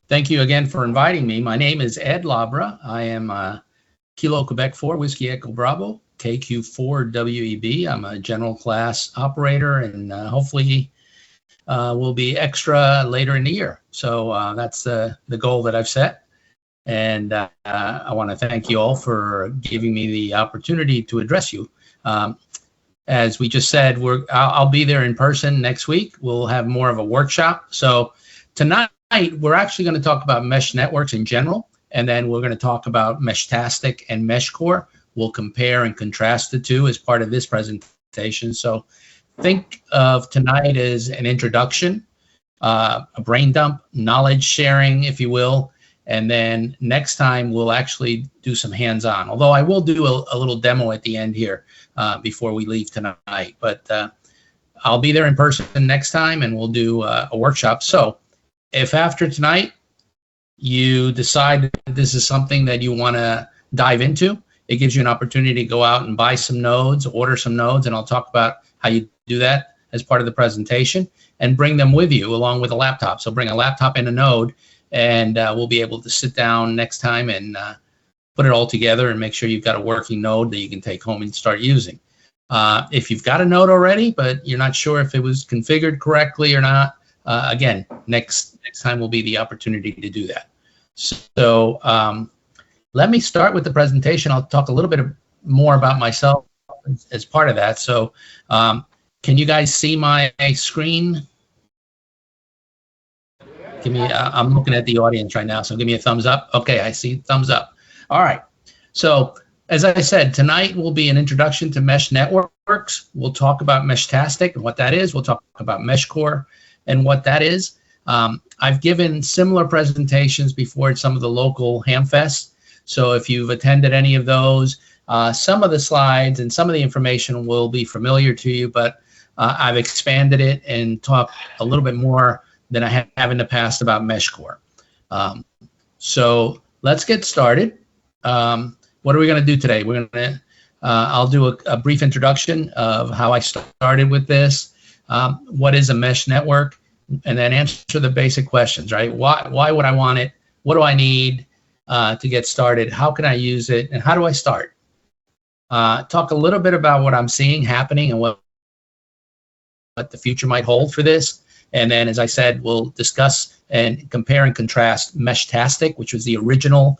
Thank you again for inviting me. My name is Ed Labra. I am Kilo Quebec 4 Whiskey Echo Bravo, KQ4 WEB. I'm a general class operator, and hopefully will be extra later in the year. So that's the goal that I've set. And I want to thank you all for giving me the opportunity to address you. As we just said, I'll be there in person next week. We'll have more of a workshop. So tonight, we're actually going to talk about mesh networks in general, and then we're going to talk about Meshtastic and Meshcore. We'll compare and contrast the two as part of this presentation. So think of tonight as an introduction, a brain dump, knowledge sharing, if you will, and then next time we'll actually do some hands-on, although I will do a little demo at the end here before we leave tonight. But I'll be there in person next time, and we'll do a workshop. So if after tonight you decide that this is something that you want to dive into, it gives you an opportunity to go out and buy some nodes, order some nodes, and I'll talk about how you do that as part of the presentation, and bring them with you along with a laptop. So bring a laptop and a node, and we'll be able to sit down next time and put it all together and make sure you've got a working node that you can take home and start using. If you've got a node already, but you're not sure if it was configured correctly or not, again, next time will be the opportunity to do that. So let me start with the presentation. I'll talk a little bit more about myself as part of that. So can you guys see my screen? Give me, I'm looking at the audience right now, so give me a thumbs up. Okay, I see thumbs up. All right. So as I said, tonight will be an introduction to mesh networks. We'll talk about Meshtastic and what that is. We'll talk about Meshcore and what that is. I've given similar presentations before at some of the local hamfests. So if you've attended any of those, some of the slides and some of the information will be familiar to you, but I've expanded it and talked a little bit more than I have in the past about Meshcore. So let's get started. What are we going to do today? We're going to, I'll do a brief introduction of how I started with this. What is a mesh network? And then answer the basic questions, right? Why would I want it? What do I need to get started? How can I use it? And how do I start? Talk a little bit about what I'm seeing happening and what the future might hold for this. And then, as I said, we'll discuss and compare and contrast Meshtastic, which was the original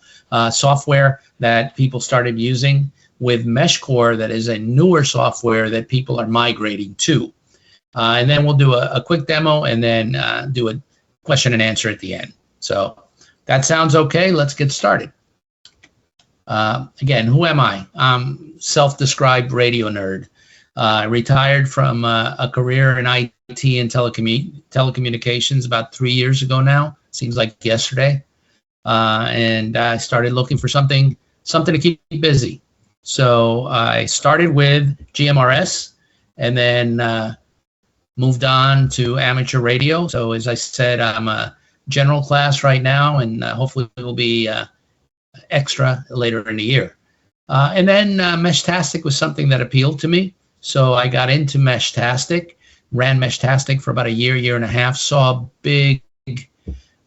software that people started using, with Meshcore, that is a newer software that people are migrating to. And then we'll do a quick demo and then do a question and answer at the end. So that sounds okay. Let's get started. Again, who am I? I'm self-described radio nerd. I retired from a career in IT and telecommunications about 3 years ago now. Seems like yesterday. And I started looking for something to keep me busy. So I started with GMRS and then moved on to amateur radio. So as I said, I'm a general class right now, and hopefully will be extra later in the year. And then Meshtastic was something that appealed to me. So I got into Meshtastic, ran Meshtastic for about a year and a half, saw a big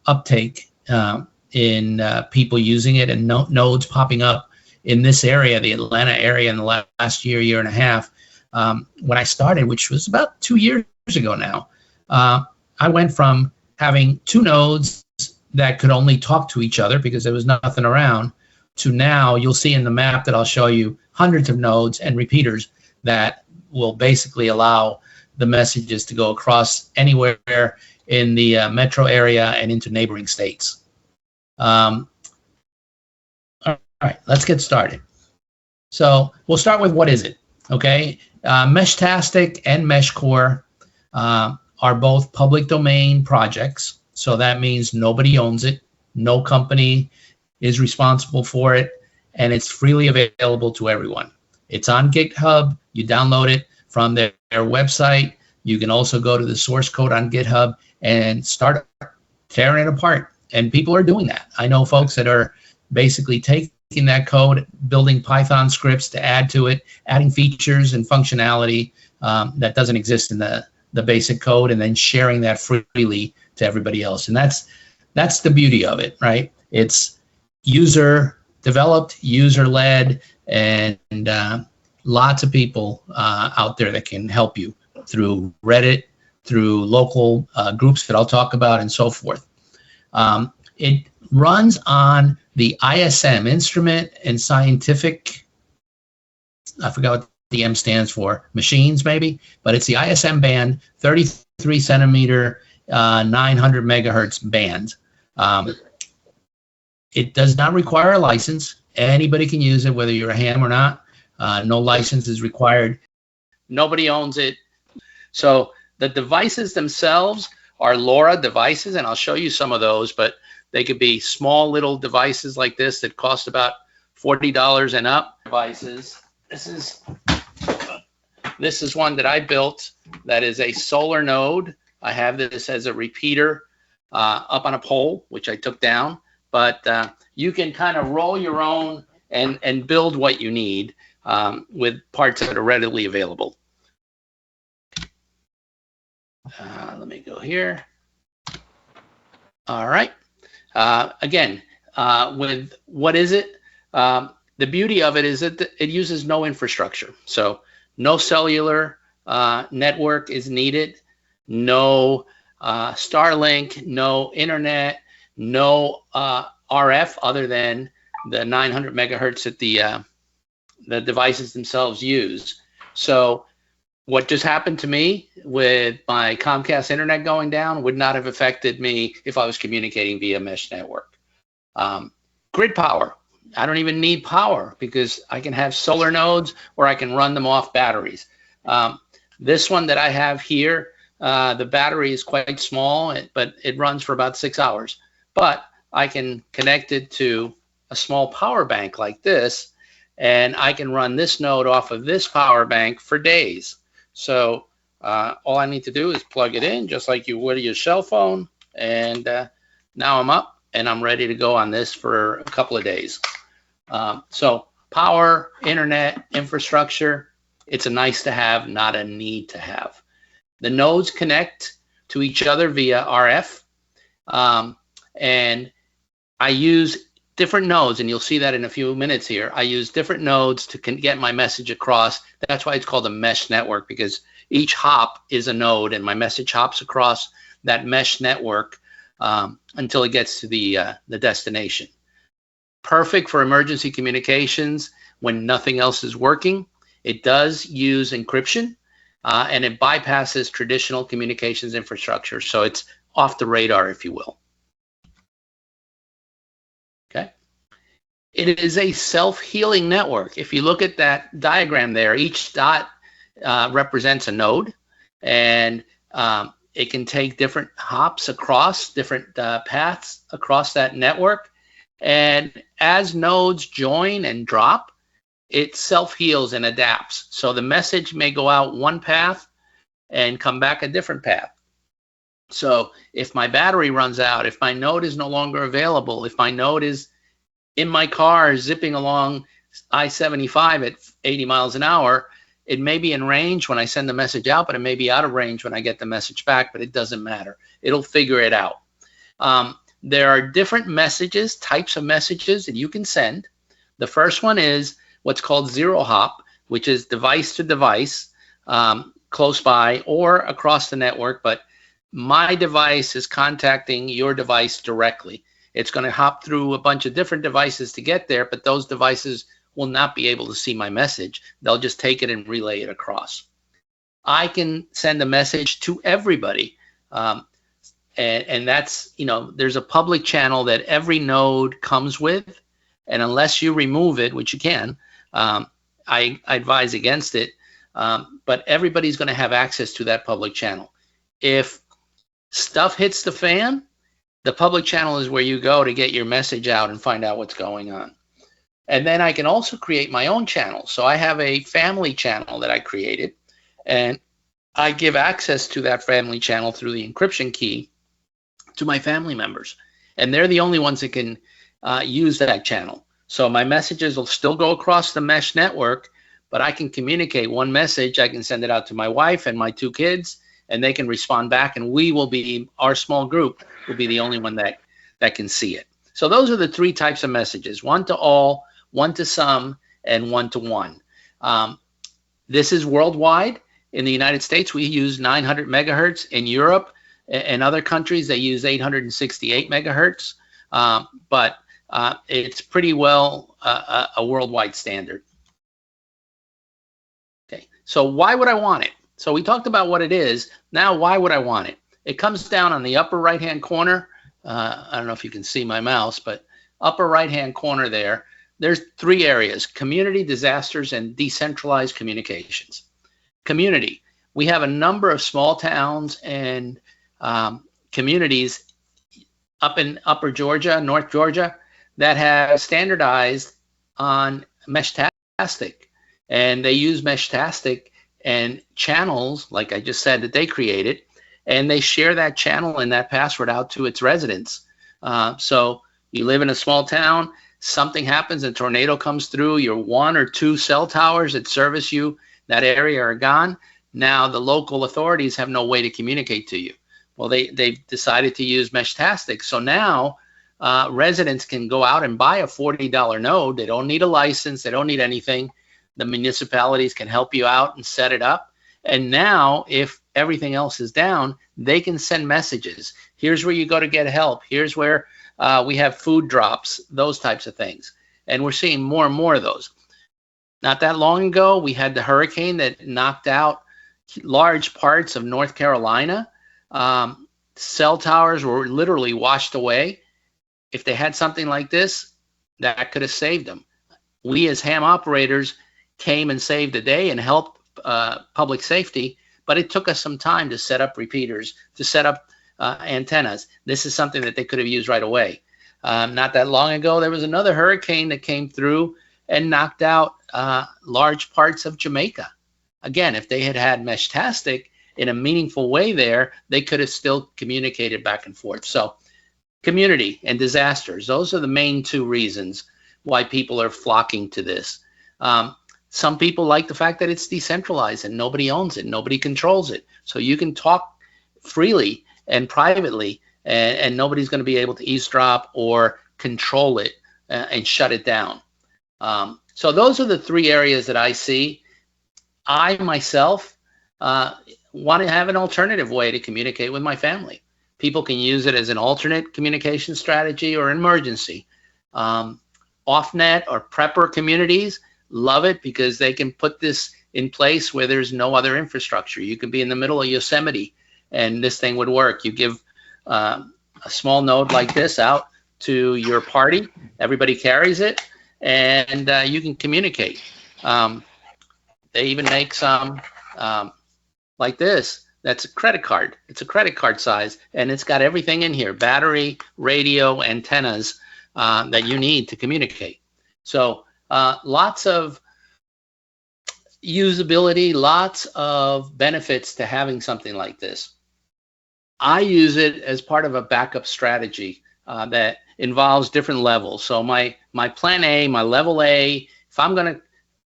uptake in people using it and nodes popping up in this area, the Atlanta area, in the last year and a half. When I started, which was about 2 years ago now, I went from having 2 nodes that could only talk to each other because there was nothing around, to now you'll see in the map that I'll show you hundreds of nodes and repeaters that will basically allow the messages to go across anywhere in the metro area and into neighboring states. All right, let's get started. So we'll start with what is it, okay? Meshtastic and Meshcore are both public domain projects. So that means nobody owns it, no company is responsible for it, and it's freely available to everyone. It's on GitHub. You download it from their website. You can also go to the source code on GitHub and start tearing it apart. And people are doing that. I know folks that are basically taking that code, building Python scripts to add to it, adding features and functionality that doesn't exist in the basic code, and then sharing that freely to everybody else. And that's that's the beauty of it, right? It's user developed, user led, and lots of people out there that can help you through Reddit, through local groups that I'll talk about, and so forth. It runs on the ISM, Instrument and Scientific, I forgot what the M stands for, machines maybe, but it's the ISM band, 33 centimeter, 900 megahertz band. It does not require a license. Anybody can use it, whether you're a ham or not. No license is required. Nobody owns it. So the devices themselves are LoRa devices, and I'll show you some of those, but they could be small little devices like this that cost about $40 and up. Devices. This is one that I built that is a solar node. I have this as a repeater up on a pole, which I took down, but you can kind of roll your own and build what you need with parts that are readily available. Let me go here. All right. Again, with what is it? The beauty of it is that it uses no infrastructure. So no cellular network is needed, no Starlink, no internet, no RF other than the 900 megahertz that the devices themselves use. So what just happened to me with my Comcast internet going down would not have affected me if I was communicating via mesh network. Grid power. I don't even need power because I can have solar nodes or I can run them off batteries. This one that I have here, the battery is quite small, but it runs for about 6 hours. But I can connect it to a small power bank like this, and I can run this node off of this power bank for days. So all I need to do is plug it in just like you would your cell phone, and now I'm up and I'm ready to go on this for a couple of days. So power, internet, infrastructure, it's a nice to have, not a need to have. The nodes connect to each other via RF, and I use different nodes, and you'll see that in a few minutes here. I use different nodes to get my message across. That's why it's called a mesh network, because each hop is a node, and my message hops across that mesh network until it gets to the destination. Perfect for emergency communications when nothing else is working. It does use encryption, and it bypasses traditional communications infrastructure, so it's off the radar, if you will. Okay. It is a self-healing network. If you look at that diagram there, each dot represents a node, and it can take different hops across different paths across that network. And as nodes join and drop, it self-heals and adapts. So the message may go out one path and come back a different path. So if my battery runs out, if my node is no longer available, if my node is in my car zipping along I-75 at 80 miles an hour, it may be in range when I send the message out, but it may be out of range when I get the message back, but it doesn't matter. It'll figure it out. There are different messages, types of messages that you can send. The first one is what's called zero hop, which is device to device, close by or across the network, but my device is contacting your device directly. It's going to hop through a bunch of different devices to get there, but those devices will not be able to see my message. They'll just take it and relay it across. I can send a message to everybody. And that's, there's a public channel that every node comes with. And unless you remove it, which you can, I advise against it. But everybody's going to have access to that public channel. If stuff hits the fan, the public channel is where you go to get your message out and find out what's going on. And then I can also create my own channel. So I have a family channel that I created, and I give access to that family channel through the encryption key to my family members. And they're the only ones that can use that channel. So my messages will still go across the mesh network, but I can communicate one message. I can send it out to my wife and my 2 kids, and they can respond back, and we will be, our small group will be the only one that that can see it. So those are the three types of messages: one to all, one to some, and one to one. This is worldwide. In the United States, we use 900 megahertz. In Europe and other countries, they use 868 megahertz. But it's pretty well a worldwide standard. Okay, so why would I want it? So we talked about what it is. Now, why would I want it? It comes down on the upper right-hand corner. I don't know if you can see my mouse, but upper right-hand corner there, there's three areas: community, disasters, and decentralized communications. Community. We have a number of small towns and communities up in Upper Georgia, North Georgia, that have standardized on Meshtastic. And they use Meshtastic and channels, like I just said, that they created, and they share that channel and that password out to its residents. So you live in a small town, something happens, a tornado comes through, your one or two cell towers that service you, that area, are gone. Now the local authorities have no way to communicate to you. Well, they've decided to use Meshtastic. So now residents can go out and buy a $40 node. They don't need a license. They don't need anything. The municipalities can help you out and set it up. And now, if everything else is down, they can send messages. Here's where you go to get help. Here's where we have food drops, those types of things. And we're seeing more and more of those. Not that long ago, we had the hurricane that knocked out large parts of North Carolina. Cell towers were literally washed away. If they had something like this, that could have saved them. We as ham operators came and saved the day and helped public safety, but it took us some time to set up repeaters, to set up antennas. This is something that they could have used right away. Not that long ago, there was another hurricane that came through and knocked out large parts of Jamaica. Again, if they had had Meshtastic in a meaningful way there, they could have still communicated back and forth. So community and disasters, those are the main two reasons why people are flocking to this. Some people like the fact that it's decentralized and nobody owns it, nobody controls it. So you can talk freely and privately, and nobody's going to be able to eavesdrop or control it and shut it down. So those are the three areas that I see. I myself want to have an alternative way to communicate with my family. People can use it as an alternate communication strategy or emergency. Off-net or prepper communities love it because they can put this in place where there's no other infrastructure. You could be in the middle of Yosemite and this thing would work. You give a small node like this out to your party, everybody carries it, and you can communicate. They even make some like this. That's a credit card. It's a credit card size, and it's got everything in here: battery, radio, antennas that you need to communicate. So lots of usability, lots of benefits to having something like this. I use it as part of a backup strategy that involves different levels. So my plan A, my level A, if I'm going to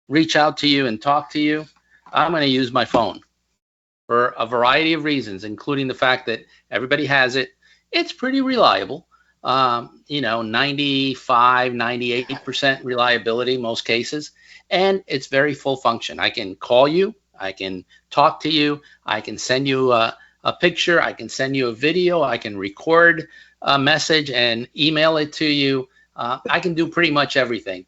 reach out to you and talk to you, I'm going to use my phone for a variety of reasons, including the fact that everybody has it. It's pretty reliable. 95, 98% reliability most cases, and it's very full function. I can call you, I can talk to you, I can send you a picture, I can send you a video, I can record a message and email it to you. I can do pretty much everything.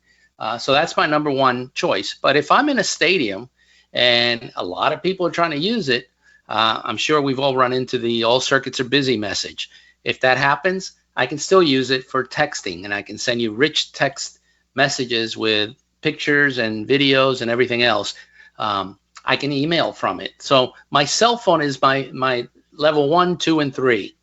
So that's my number one choice. But if I'm in a stadium and a lot of people are trying to use it, I'm sure we've all run into the all circuits are busy message. If that happens, I can still use it for texting, and I can send you rich text messages with pictures and videos and everything else. I can email from it. So my cell phone is my level 1, 2, and 3.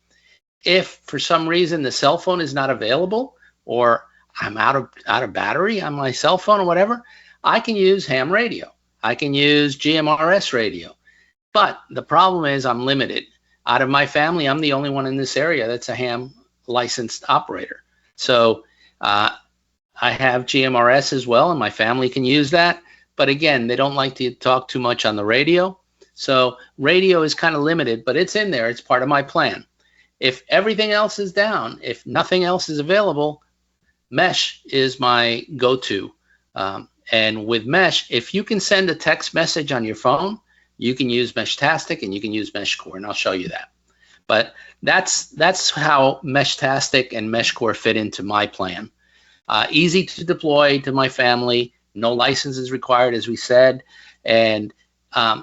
If for some reason the cell phone is not available, or I'm out of battery on my cell phone or whatever, I can use ham radio. I can use GMRS radio. But the problem is I'm limited. Out of my family, I'm the only one in this area that's a ham licensed operator. So I have GMRS as well, and my family can use that. But again, they don't like to talk too much on the radio. So radio is kind of limited, but it's in there. It's part of my plan. if everything else is down, if nothing else is available, Mesh is my go-to. And with Mesh, if you can send a text message on your phone, you can use Meshtastic and you can use Meshcore, and I'll show you that. But that's how Meshtastic and Meshcore fit into my plan. Easy to deploy to my family. No license is required, as we said. And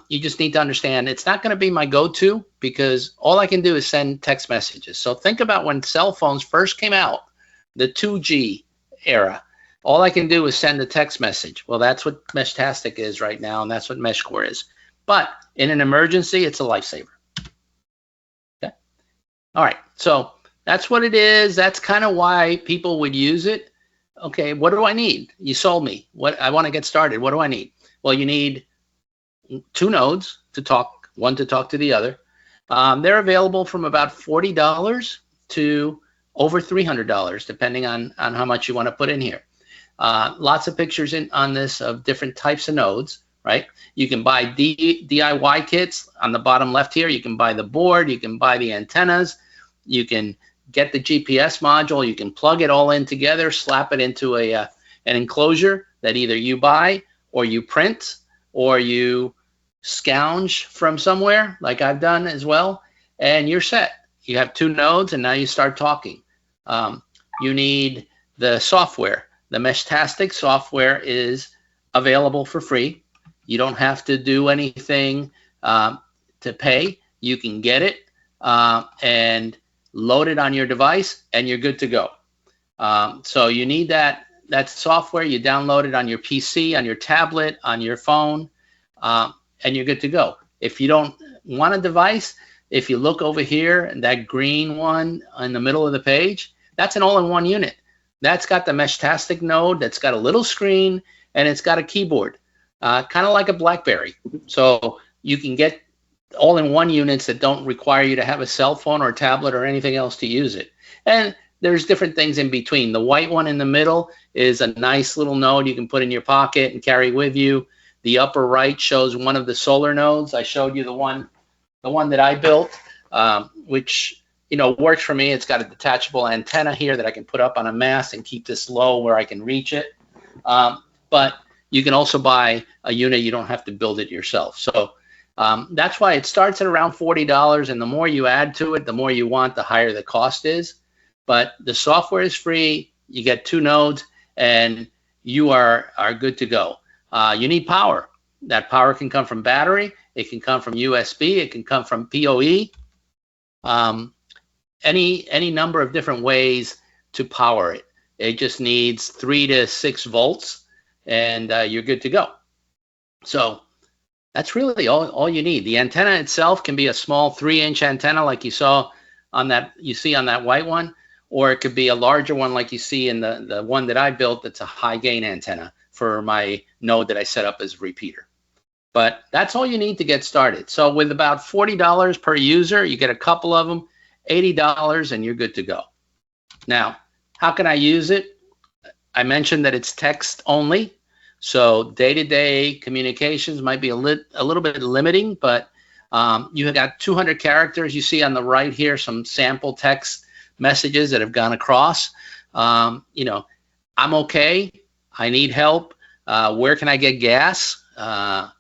you just need to understand it's not going to be my go-to because all I can do is send text messages. So think about when cell phones first came out, the 2G era. All I can do is send a text message. Well, that's what Meshtastic is right now, and that's what Meshcore is. But in an emergency, it's a lifesaver. Okay. All right. So that's what it is. That's kind of why people would use it. Okay. What do I need? You sold me. What I want to get started. What do I need? Well, you need 2 nodes to talk, one to talk to the other. They're available from about $40 to over $300, depending on how much you want to put in here. Lots of pictures on this of different types of nodes, right? You can buy DIY kits on the bottom left here. You can buy the board. You can buy the antennas. You can get the GPS module. You can plug it all in together, slap it into an enclosure that either you buy or you print or you scourge from somewhere, like I've done as well, and you're set. You have 2 nodes, and now you start talking. You need the software. The Meshtastic software is available for free. You don't have to do anything to pay. You can get it and load it on your device, and you're good to go. So you need that software. You download it on your PC, on your tablet, on your phone, and you're good to go. If you don't want a device, if you look over here, that green one in the middle of the page, that's an all-in-one unit. That's got the Meshtastic node, that's got a little screen, and it's got a keyboard, kind of like a BlackBerry. So you can get all-in-one units that don't require you to have a cell phone or a tablet or anything else to use it. And there's different things in between. The white one in the middle is a nice little node you can put in your pocket and carry with you. The upper right shows one of the solar nodes. I showed you the one that I built, which works for me. It's got a detachable antenna here that I can put up on a mast and keep this low where I can reach it. But you can also buy a unit. You don't have to build it yourself. So that's why it starts at around $40, and the more you add to it, the more you want, the higher the cost is. But the software is free. You get 2 nodes, and you are good to go. You need power. That power can come from battery. It can come from USB. It can come from PoE. Any number of different ways to power it. It just needs 3 to 6 volts, and you're good to go. So that's really all you need. The antenna itself can be a small 3-inch antenna, like you saw on that white one, or it could be a larger one, like you see in the one that I built. That's a high gain antenna for my node that I set up as a repeater. But that's all you need to get started. So with about $40 per user, you get a couple of them, $80, and you're good to go. Now, how can I use it? I mentioned that it's text only. So day-to-day communications might be a little bit limiting, but you have got 200 characters. You see on the right here some sample text messages that have gone across. I'm okay. I need help. Where can I get gas? I'm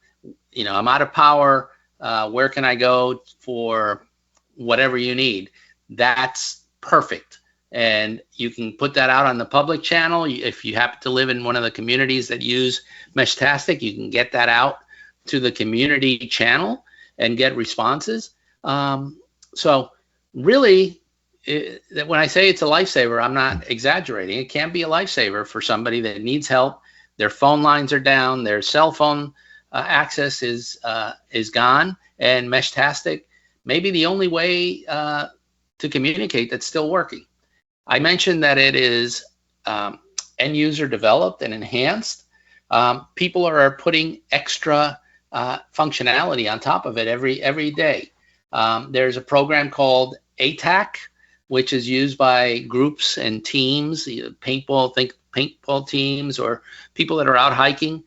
out of power. Where can I go for whatever you need? That's perfect. And you can put that out on the public channel. If you happen to live in one of the communities that use Meshtastic, you can get that out to the community channel and get responses. So really, when I say it's a lifesaver, I'm not exaggerating. It can be a lifesaver for somebody that needs help. Their phone lines are down. Their cell phone access is gone. And Meshtastic may be the only way to communicate that's still working. I mentioned that it is end user developed and enhanced. People are putting extra functionality on top of it every day. There's a program called ATAC, which is used by groups and teams, paintball teams, or people that are out hiking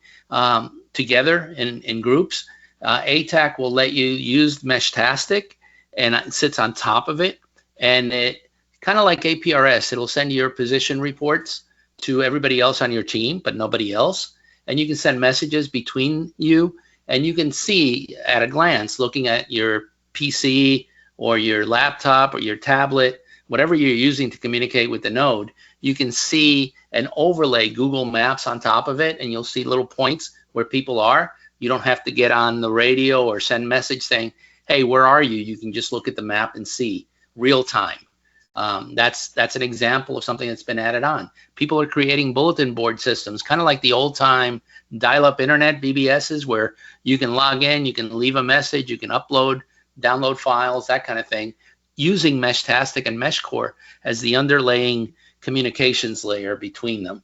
together in groups. ATAC will let you use Meshtastic, and it sits on top of it, and it kind of like APRS, it'll send your position reports to everybody else on your team, but nobody else. And you can send messages between you, and you can see at a glance, looking at your PC or your laptop or your tablet, whatever you're using to communicate with the node, you can see and overlay Google Maps on top of it, and you'll see little points where people are. You don't have to get on the radio or send message saying, hey, where are you? You can just look at the map and see real time. That's an example of something that's been added on. People are creating bulletin board systems, kind of like the old time dial-up internet BBSs, where you can log in, you can leave a message, you can upload, download files, that kind of thing, using Meshtastic and Meshcore as the underlaying communications layer between them.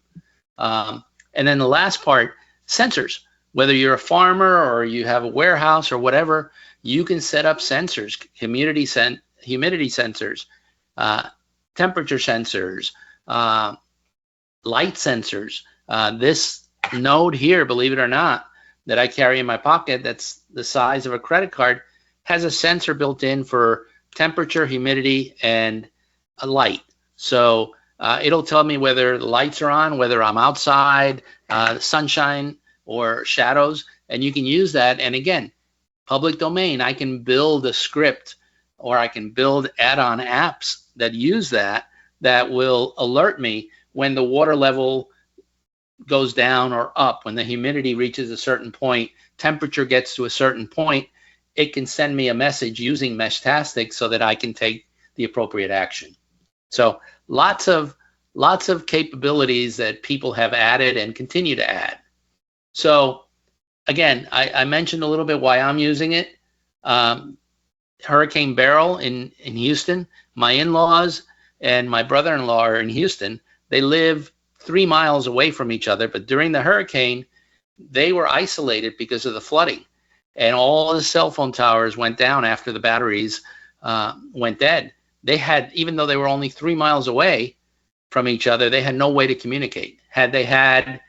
And then the last part, sensors. Whether you're a farmer or you have a warehouse or whatever, you can set up sensors, humidity sensors, temperature sensors, light sensors. This node here, believe it or not, that I carry in my pocket, that's the size of a credit card, has a sensor built in for temperature, humidity, and a light. So it'll tell me whether the lights are on, whether I'm outside, sunshine or shadows, and you can use that. And again, public domain, I can build a script or I can build add-on apps that use that will alert me when the water level goes down or up, when the humidity reaches a certain point, temperature gets to a certain point. It can send me a message using Meshtastic so that I can take the appropriate action. So lots of capabilities that people have added and continue to add. So again, I mentioned a little bit why I'm using it. Hurricane Beryl in Houston, my in-laws and my brother-in-law are in Houston. They live 3 miles away from each other, but during the hurricane, they were isolated because of the flooding. And all the cell phone towers went down after the batteries went dead. They had, even though they were only 3 miles away from each other, they had no way to communicate. Had they had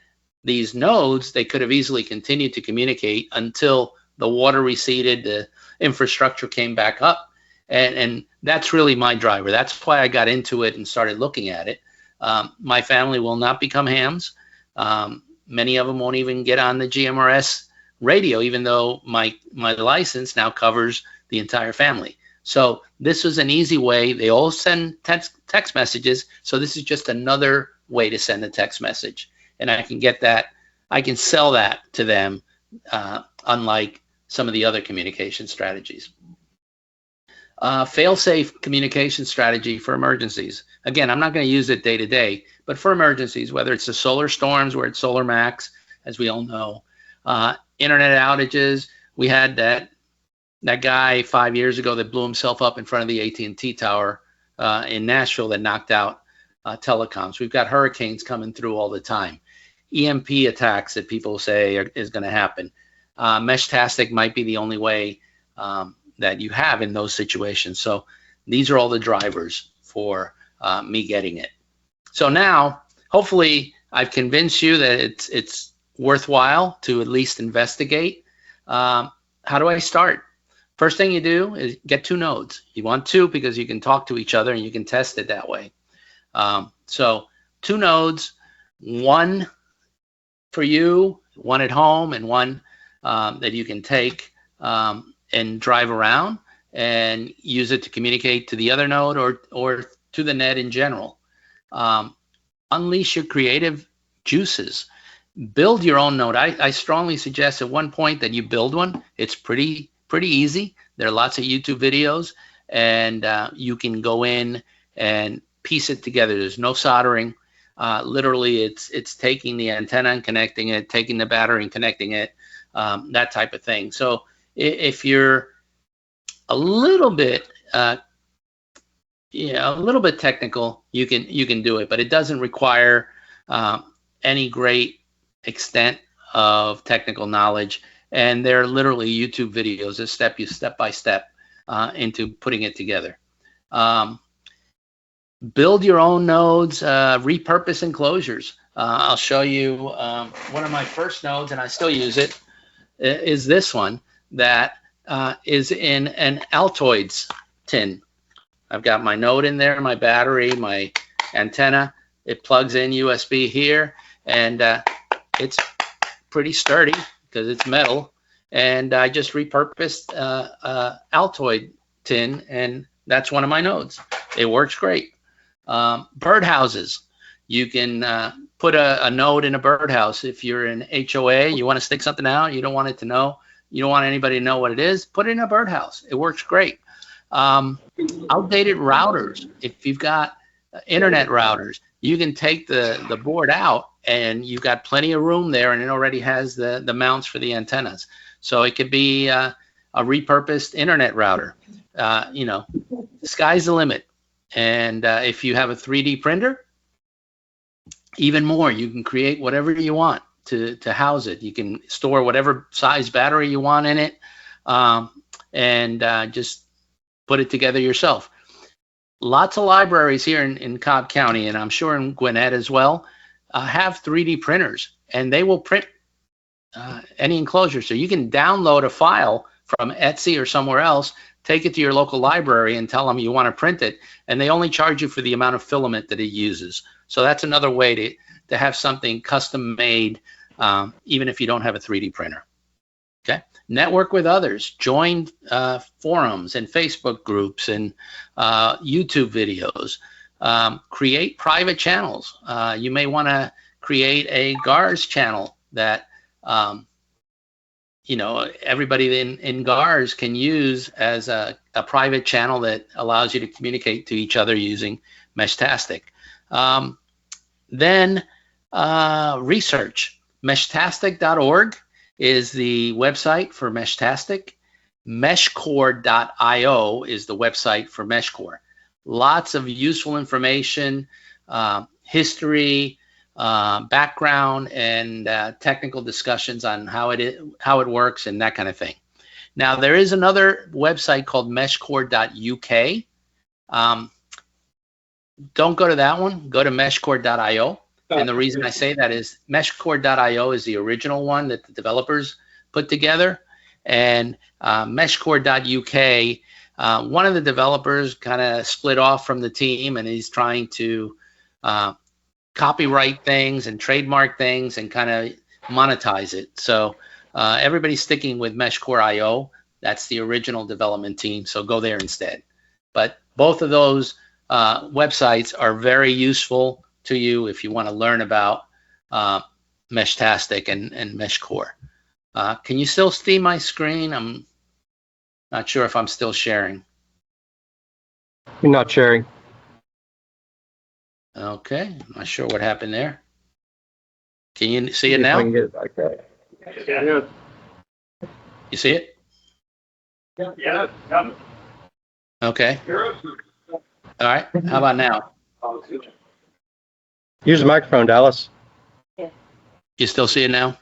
these nodes, they could have easily continued to communicate until the water receded, the infrastructure came back up. And that's really my driver. That's why I got into it and started looking at it. My family will not become hams. Many of them won't even get on the GMRS radio, even though my license now covers the entire family. So this was an easy way. They all send text messages. So this is just another way to send a text message. And I can get that, I can sell that to them, unlike some of the other communication strategies. Fail-safe communication strategy for emergencies. Again, I'm not going to use it day to day, but for emergencies, whether it's the solar storms where it's Solar Max, as we all know, internet outages. We had that guy 5 years ago that blew himself up in front of the AT&T tower in Nashville that knocked out telecoms. We've got hurricanes coming through all the time. EMP attacks that people say is going to happen. Meshtastic might be the only way that you have in those situations. So these are all the drivers for me getting it. So now, hopefully, I've convinced you that it's worthwhile to at least investigate. How do I start? First thing you do is get 2 nodes. You want 2 because you can talk to each other and you can test it that way. So 2 nodes, 1 for you, 1 at home, and 1 that you can take and drive around and use it to communicate to the other node or to the net in general. Unleash your creative juices. Build your own node. I strongly suggest at one point that you build one. It's pretty easy. There are lots of YouTube videos, and you can go in and piece it together. There's no soldering. Literally, it's taking the antenna and connecting it, taking the battery and connecting it, that type of thing. So if you're a little bit, a little bit technical, you can do it, but it doesn't require any great extent of technical knowledge. And there are literally YouTube videos that step by step into putting it together. Build your own nodes, repurpose enclosures. I'll show you one of my first nodes, and I still use it, is this one that is in an Altoids tin. I've got my node in there, my battery, my antenna. It plugs in USB here, and it's pretty sturdy because it's metal. And I just repurposed Altoid tin, and that's one of my nodes. It works great. Birdhouses. You can put a node in a birdhouse. If you're in HOA, you want to stick something out, you don't want it to know, you don't want anybody to know what it is, put it in a birdhouse. It works great. Outdated routers. If you've got internet routers, you can take the board out, and you've got plenty of room there, and it already has the mounts for the antennas. So it could be a repurposed internet router. You know, the sky's the limit. And if you have a 3D printer, even more, you can create whatever you want to house it. You can store whatever size battery you want in it, and just put it together yourself. Lots of libraries here in Cobb County, and I'm sure in Gwinnett as well, have 3D printers, and they will print any enclosure. So you can download a file from Etsy or somewhere else, take it to your local library and tell them you want to print it, and they only charge you for the amount of filament that it uses. So that's another way to have something custom made, even if you don't have a 3D printer. Okay. Network with others, join forums and Facebook groups and YouTube videos. Create private channels. You may want to create a GARS channel that you know, everybody in GARS can use as a private channel that allows you to communicate to each other using Meshtastic. Then research. Meshtastic.org is the website for Meshtastic. Meshcore.io is the website for Meshcore. Lots of useful information, history, background, and technical discussions on how it works and that kind of thing. Now, there is another website called meshcore.uk. Don't go to that one. Go to meshcore.io. And the reason I say that is meshcore.io is the original one that the developers put together. And meshcore.uk, one of the developers kind of split off from the team, and he's trying to copyright things and trademark things and kind of monetize it. So everybody's sticking with Meshcore.io. That's the original development team. So go there instead. But both of those websites are very useful to you if you want to learn about Meshtastic and Meshcore. Can you still see my screen? I'm not sure if I'm still sharing. You're not sharing. Okay, I'm not sure what happened there. Can you see it now? I can get it back there. Yeah. You see it? Yeah. Okay. All right. How about now? Use the microphone, Dallas. You still see it now?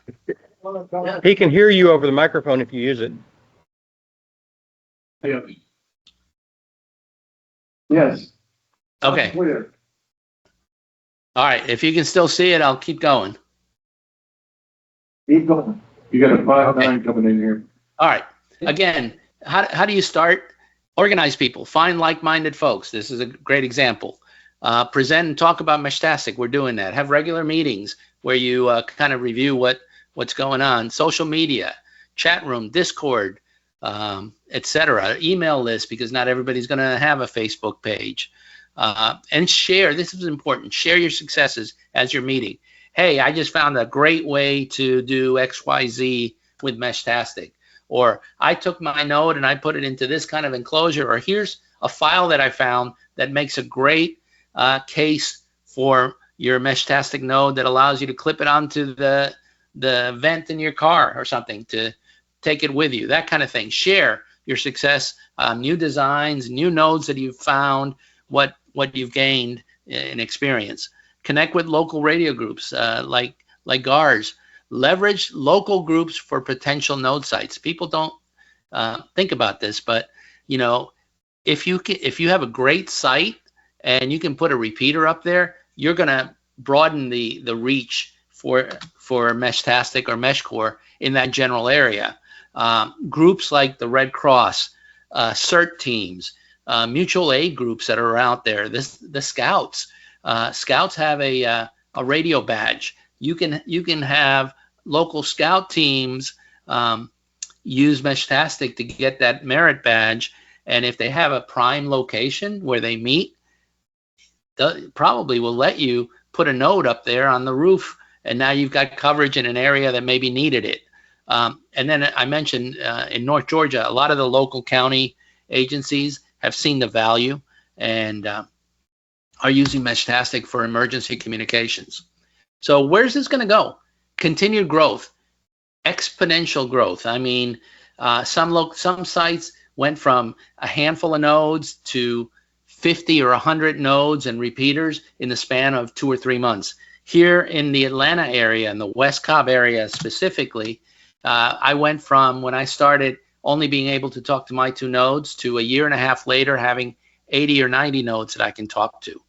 He can hear you over the microphone if you use it. Yeah. Yes. Okay. Clear. All right. If you can still see it, I'll keep going. Keep going. You got a 5-9 coming in here. All right. Again, how do you start? Organize people. Find like-minded folks. This is a great example. Present and talk about Meshtastic. We're doing that. Have regular meetings where you kind of review what's going on. Social media, chat room, Discord, etc. Email list, because not everybody's going to have a Facebook page. And share. This is important. Share your successes as you're meeting. Hey, I just found a great way to do XYZ with Meshtastic. Or I took my node and I put it into this kind of enclosure. Or here's a file that I found that makes a great case for your Meshtastic node that allows you to clip it onto the vent in your car or something to take it with you. That kind of thing. Share your success, new designs, new nodes that you've found, what you've gained in experience. Connect with local radio groups like GARS. Leverage local groups for potential node sites. People don't think about this, but you know, if you have a great site and you can put a repeater up there, you're going to broaden the reach for Meshtastic or Meshcore in that general area. Groups like the Red Cross, CERT teams, mutual aid groups that are out there. The Scouts. Scouts have a radio badge. You can have local scout teams use Meshtastic to get that merit badge, and if they have a prime location where they meet, probably will let you put a node up there on the roof, and now you've got coverage in an area that maybe needed it. And then I mentioned in North Georgia, a lot of the local county agencies have seen the value and are using Meshtastic for emergency communications. So where's this going to go? Continued growth, exponential growth. I mean, some sites went from a handful of nodes to 50 or 100 nodes and repeaters in the span of 2 or 3 months. Here in the Atlanta area, in the West Cobb area specifically, I went from, when I started, only being able to talk to my 2 nodes to a year and a half later having 80 or 90 nodes that I can talk to.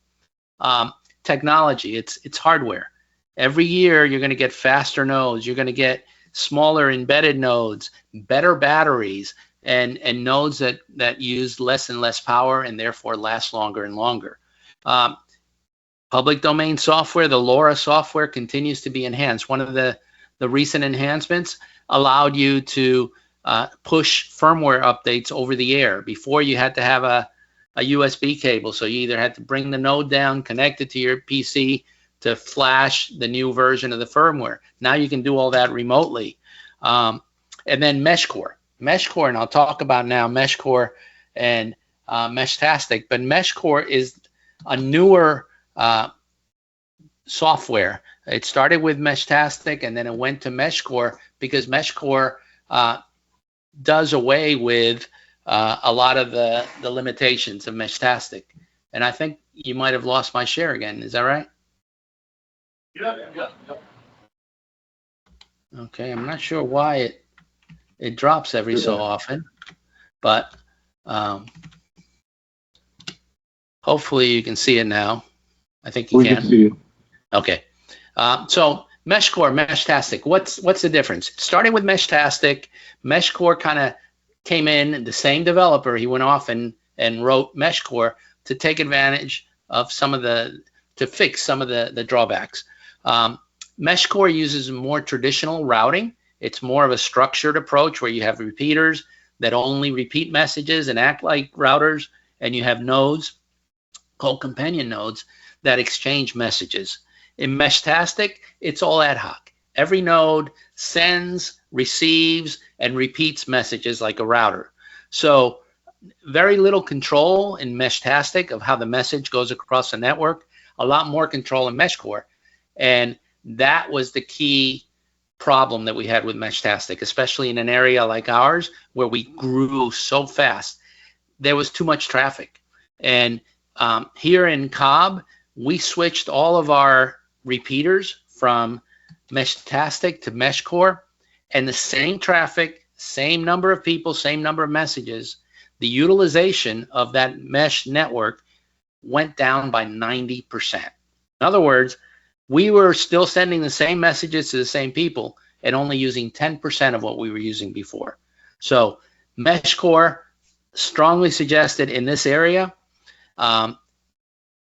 Technology, it's hardware. Every year you're going to get faster nodes. You're going to get smaller embedded nodes, better batteries, and nodes that use less and less power and therefore last longer and longer. Public domain software, the LoRa software, continues to be enhanced. One of the recent enhancements allowed you to push firmware updates over the air. Before, you had to have a USB cable, so you either had to bring the node down, connect it to your PC to flash the new version of the firmware. Now you can do all that remotely. And then Meshcore, and I'll talk about now Meshcore and Meshtastic, but Meshcore is a newer software. It started with Meshtastic and then it went to Meshcore because Meshcore does away with a lot of the limitations of Meshtastic. And I think you might have lost my share again. Is that right? Yeah. Okay, I'm not sure why it drops every so often, but hopefully you can see it now. I think you can. We can see it. Okay. So Meshcore, Meshtastic, what's the difference? Starting with Meshtastic, Meshcore kind of came in, the same developer, he went off and wrote Meshcore to take advantage of to fix some of the drawbacks. Meshcore uses more traditional routing. It's more of a structured approach where you have repeaters that only repeat messages and act like routers, and you have nodes called companion nodes that exchange messages. In Meshtastic, it's all ad hoc. Every node sends, receives, and repeats messages like a router. So very little control in Meshtastic of how the message goes across the network, a lot more control in Meshcore. And that was the key problem that we had with Meshtastic, especially in an area like ours where we grew so fast. There was too much traffic. And here in Cobb, we switched all of our repeaters from Meshtastic to Meshcore, and the same traffic, same number of people, same number of messages, the utilization of that mesh network went down by 90%. In other words, we were still sending the same messages to the same people and only using 10% of what we were using before. So Meshcore, strongly suggested in this area.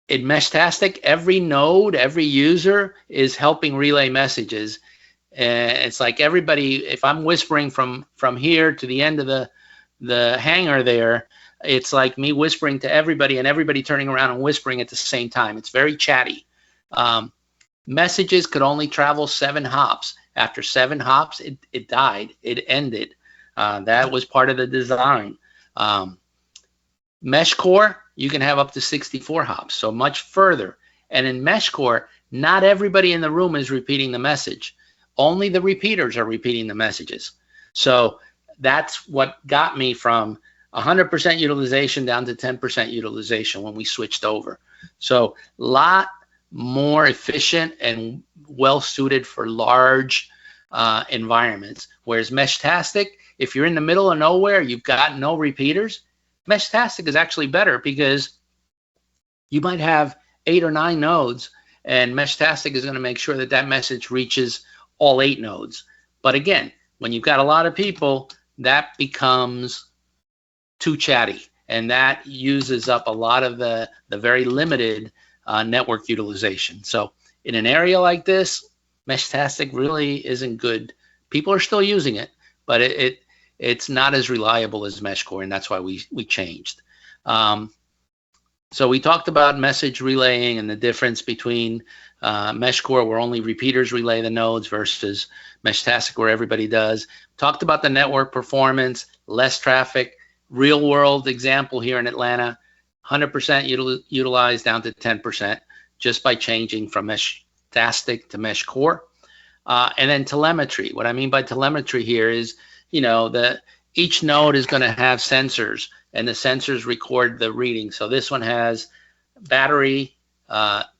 In Meshtastic, every node, every user is helping relay messages. It's like everybody, if I'm whispering from here to the end of the hangar there, it's like me whispering to everybody and everybody turning around and whispering at the same time. It's very chatty. Messages could only travel 7 hops. After 7 hops, it died. It ended. That was part of the design. Meshcore, you can have up to 64 hops, so much further. And in Meshcore, not everybody in the room is repeating the message. Only the repeaters are repeating the messages. So that's what got me from 100% utilization down to 10% utilization when we switched over. So a lot more efficient and well suited for large environments. Whereas Meshtastic, if you're in the middle of nowhere, you've got no repeaters, Meshtastic is actually better because you might have 8 or 9 nodes, and Meshtastic is going to make sure that that message reaches all 8 nodes. But again, when you've got a lot of people, that becomes too chatty, and that uses up a lot of the very limited network utilization. So in an area like this, Meshtastic really isn't good. People are still using it, but it's not as reliable as Meshcore, and that's why we changed. So we talked about message relaying and the difference between Meshcore, where only repeaters relay the nodes, versus Meshtastic, where everybody does. Talked about the network performance, less traffic. Real world example here in Atlanta, 100% utilized down to 10% just by changing from Meshtastic to Meshcore. And then telemetry. What I mean by telemetry here is, each node is going to have sensors, and the sensors record the reading. So this one has battery,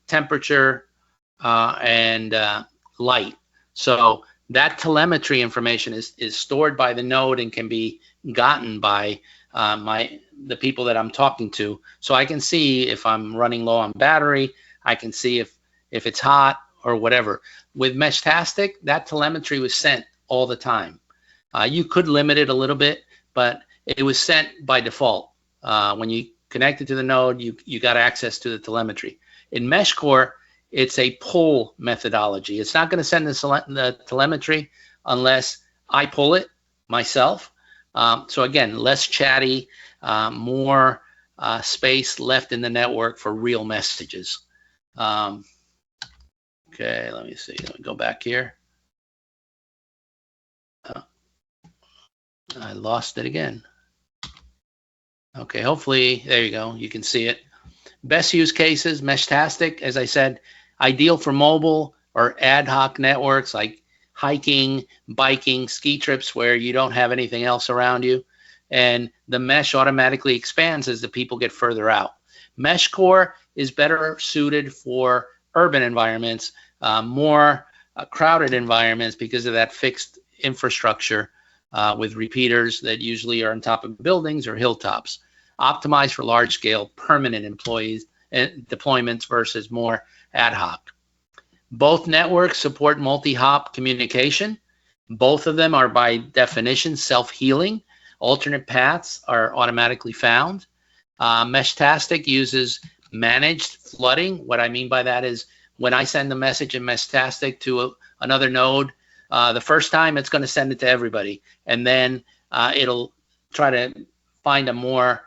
temperature, and light. So that telemetry information is stored by the node and can be gotten by the people that I'm talking to. So I can see if I'm running low on battery. I can see if it's hot or whatever. With Meshtastic, that telemetry was sent all the time. You could limit it a little bit, but it was sent by default. When you connected to the node, you got access to the telemetry. In Meshcore, it's a pull methodology. It's not going to send the telemetry unless I pull it myself. So again, less chatty, more space left in the network for real messages. Okay, let me see. Let me go back here. I lost it again. Okay, hopefully, there you go. You can see it. Best use cases, Meshtastic, as I said, ideal for mobile or ad hoc networks like hiking, biking, ski trips where you don't have anything else around you. And the mesh automatically expands as the people get further out. Meshcore is better suited for urban environments, more crowded environments because of that fixed infrastructure with repeaters that usually are on top of buildings or hilltops. Optimized for large-scale permanent employees deployments versus more ad hoc. Both networks support multi-hop communication. Both of them are by definition self-healing. Alternate paths are automatically found. Meshtastic uses managed flooding. What I mean by that is when I send a message in Meshtastic to another node, the first time it's going to send it to everybody, and then it'll try to find a more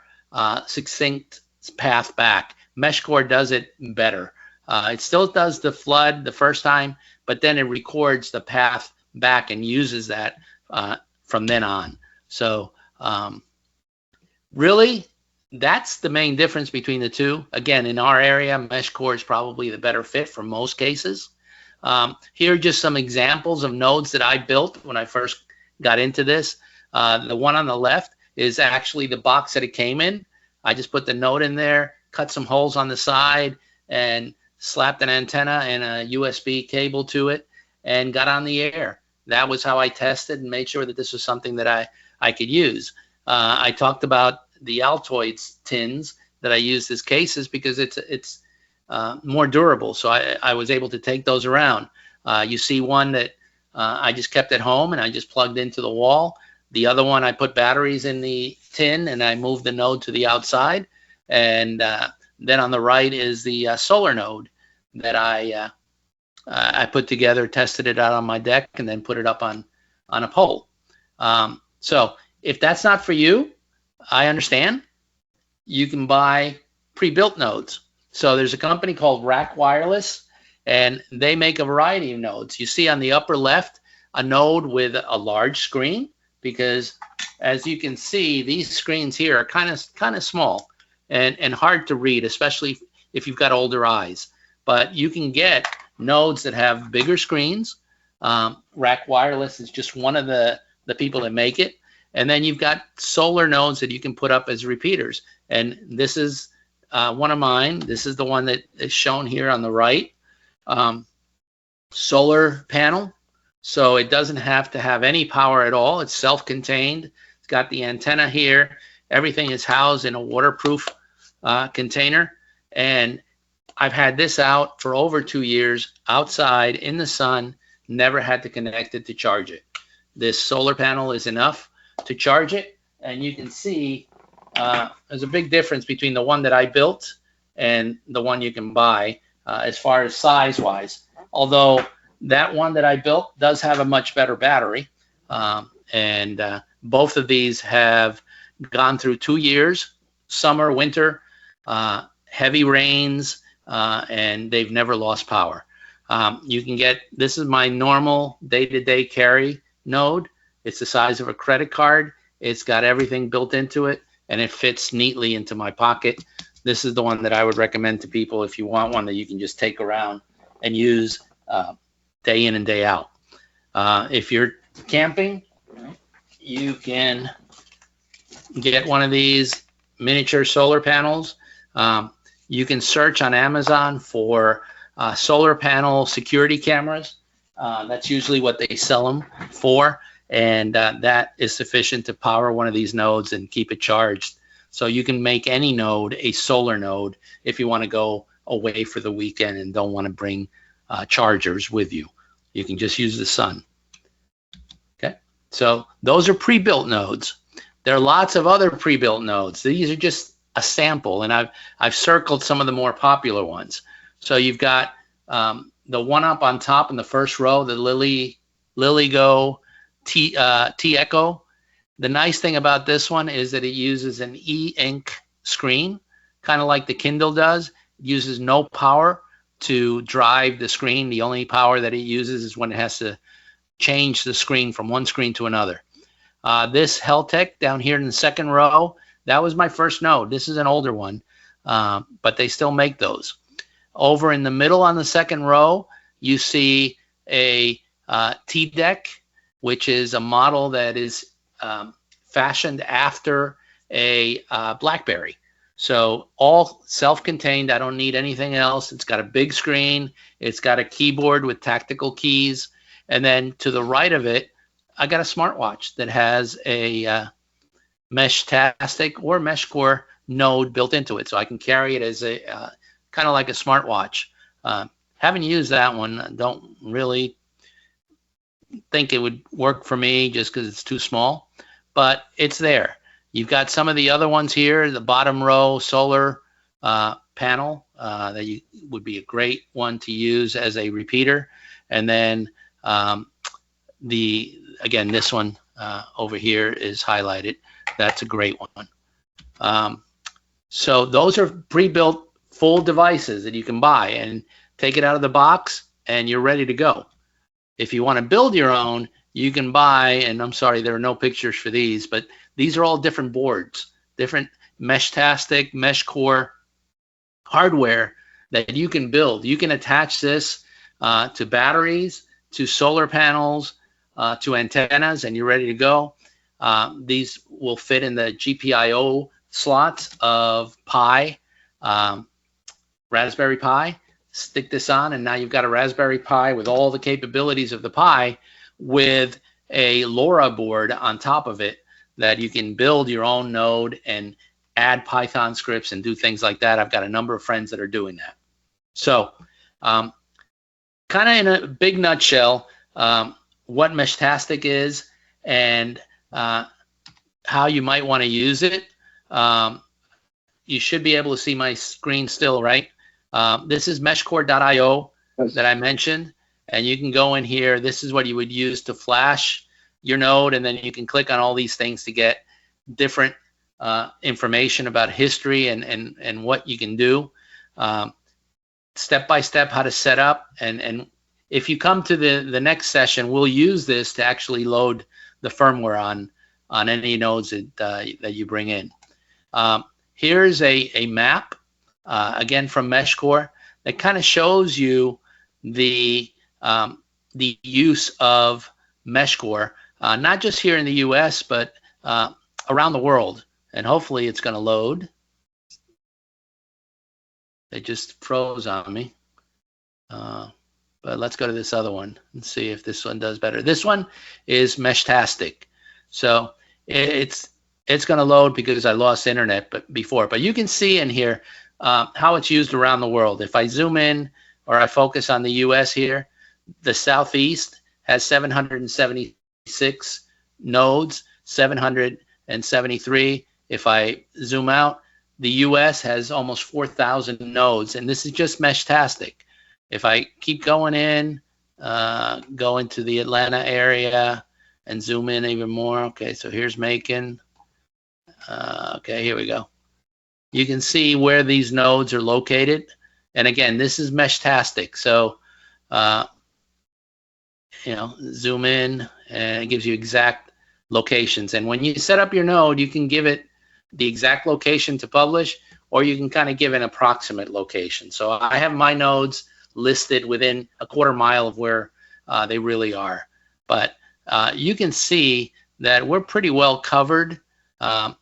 succinct path back. Meshcore does it better. It still does the flood the first time, but then it records the path back and uses that from then on. So really, that's the main difference between the two. Again, in our area, Meshcore is probably the better fit for most cases. Here are just some examples of nodes that I built when I first got into this. The one on the left is actually the box that it came in. I just put the node in there, cut some holes on the side, and slapped an antenna and a USB cable to it and got on the air. That was how I tested and made sure that this was something that I could use. I talked about the Altoids tins that I used as cases because it's more durable. So I was able to take those around. You see one that I just kept at home and I just plugged into the wall. The other one, I put batteries in the tin and I moved the node to the outside. And then on the right is the solar node that I put together, tested it out on my deck, and then put it up on a pole. So if that's not for you, I understand. You can buy pre-built nodes. So there's a company called Rack Wireless, and they make a variety of nodes. You see on the upper left a node with a large screen, because as you can see, these screens here are kind of small and hard to read, especially if you've got older eyes. But you can get nodes that have bigger screens. Rack Wireless is just one of the people that make it. And then you've got solar nodes that you can put up as repeaters. And this is one of mine. This is the one that is shown here on the right. Solar panel. So it doesn't have to have any power at all. It's self-contained. It's got the antenna here. Everything is housed in a waterproof container. And I've had this out for over 2 years, outside in the sun, never had to connect it to charge it. This solar panel is enough to charge it. And you can see there's a big difference between the one that I built and the one you can buy as far as size-wise. Although that one that I built does have a much better battery. And both of these have gone through 2 years, summer, winter, heavy rains, and they've never lost power. You can get, this is my normal day-to-day carry node. It's the size of a credit card. It's got everything built into it, and it fits neatly into my pocket. This is the one that I would recommend to people if you want one that you can just take around and use day in and day out. If you're camping, you can get one of these miniature solar panels. You can search on Amazon for solar panel security cameras. That's usually what they sell them for, and that is sufficient to power one of these nodes and keep it charged. So you can make any node a solar node if you want to go away for the weekend and don't want to bring chargers with you. You can just use the sun. Okay, so those are pre-built nodes. There are lots of other pre-built nodes. These are just a sample, and I've circled some of the more popular ones. So you've got the one up on top in the first row, the LilyGo T Echo. The nice thing about this one is that it uses an e-ink screen, kind of like the Kindle does. It uses no power to drive the screen. The only power that it uses is when it has to change the screen from one screen to another. This Heltec down here in the second row, that was my first node. This is an older one, but they still make those. Over in the middle on the second row, you see a T-Deck, which is a model that is fashioned after a BlackBerry. So all self-contained. I don't need anything else. It's got a big screen. It's got a keyboard with tactical keys. And then to the right of it, I got a smartwatch that has a Meshtastic or Meshcore node built into it. So I can carry it as a kind of like a smartwatch. Haven't used that one. Don't really think it would work for me just because it's too small, but it's there. You've got some of the other ones here, the bottom row solar panel that would be a great one to use as a repeater. And then again, this one over here is highlighted. That's a great one. So those are pre-built full devices that you can buy and take it out of the box and you're ready to go. If you want to build your own, you can buy, and I'm sorry, there are no pictures for these, but these are all different boards, different Meshtastic, Meshcore hardware that you can build. You can attach this to batteries, to solar panels, to antennas, and you're ready to go. These will fit in the GPIO slots of Pi, Raspberry Pi. Stick this on, and now you've got a Raspberry Pi with all the capabilities of the Pi with a LoRa board on top of it that you can build your own node and add Python scripts and do things like that. I've got a number of friends that are doing that. So kind of in a big nutshell, what Meshtastic is and how you might want to use it. You should be able to see my screen still, right? This is meshcore.io that I mentioned, and you can go in here. This is what you would use to flash your node, and then you can click on all these things to get different information about history and what you can do. Step by step how to set up, and if you come to the next session, we'll use this to actually load the firmware on any nodes that you bring in. Here's a map. Again from Meshcore, that kind of shows you the use of Meshcore, not just here in the U.S., but around the world. And hopefully it's going to load. It just froze on me. But let's go to this other one and see if this one does better. This one is Meshtastic. So it's going to load because I lost internet before. But you can see in here how it's used around the world. If I zoom in or I focus on the US here, the Southeast has 776 nodes, 773 if I zoom out, the US has almost 4,000 nodes, and this is just Meshtastic. If I keep going in, go into the Atlanta area and zoom in even more. Okay, so here's Macon. Okay, here we go. You can see where these nodes are located. And again, this is Meshtastic. So, zoom in and it gives you exact locations. And when you set up your node, you can give it the exact location to publish, or you can kind of give an approximate location. So I have my nodes listed within a quarter mile of where they really are. But you can see that we're pretty well covered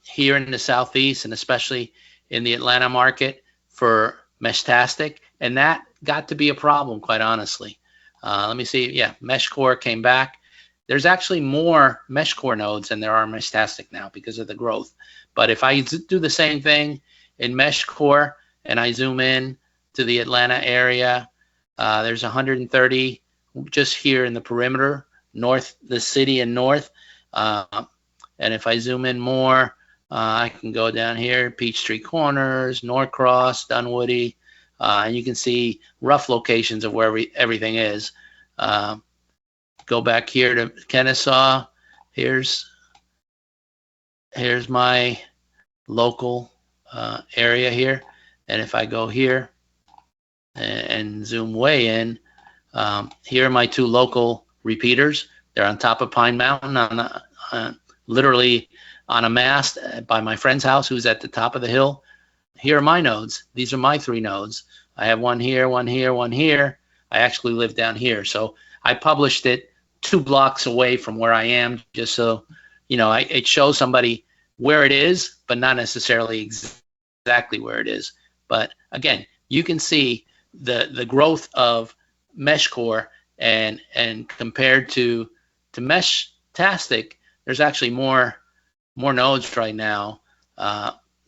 here in the Southeast, and especially in the Atlanta market for Meshtastic, and that got to be a problem, quite honestly. Let me see. Yeah, Meshcore came back. There's actually more Meshcore nodes than there are Meshtastic now because of the growth. But if I do the same thing in Meshcore and I zoom in to the Atlanta area, there's 130 just here in the perimeter, north, the city and north. And if I zoom in more, I can go down here, Peachtree Corners, Norcross, Dunwoody, and you can see rough locations of where everything is. Go back here to Kennesaw. Here's my local area here. And if I go here and zoom way in, here are my two local repeaters. They're on top of Pine Mountain, on literally on a mast by my friend's house who's at the top of the hill. Here are my nodes. These are my 3 nodes. I have one here, one here, one here. I actually live down here. So I published it 2 blocks away from where I am, just so, it shows somebody where it is, but not necessarily exactly where it is. But again, you can see the growth of Meshcore, and compared to Meshtastic, there's actually more nodes right now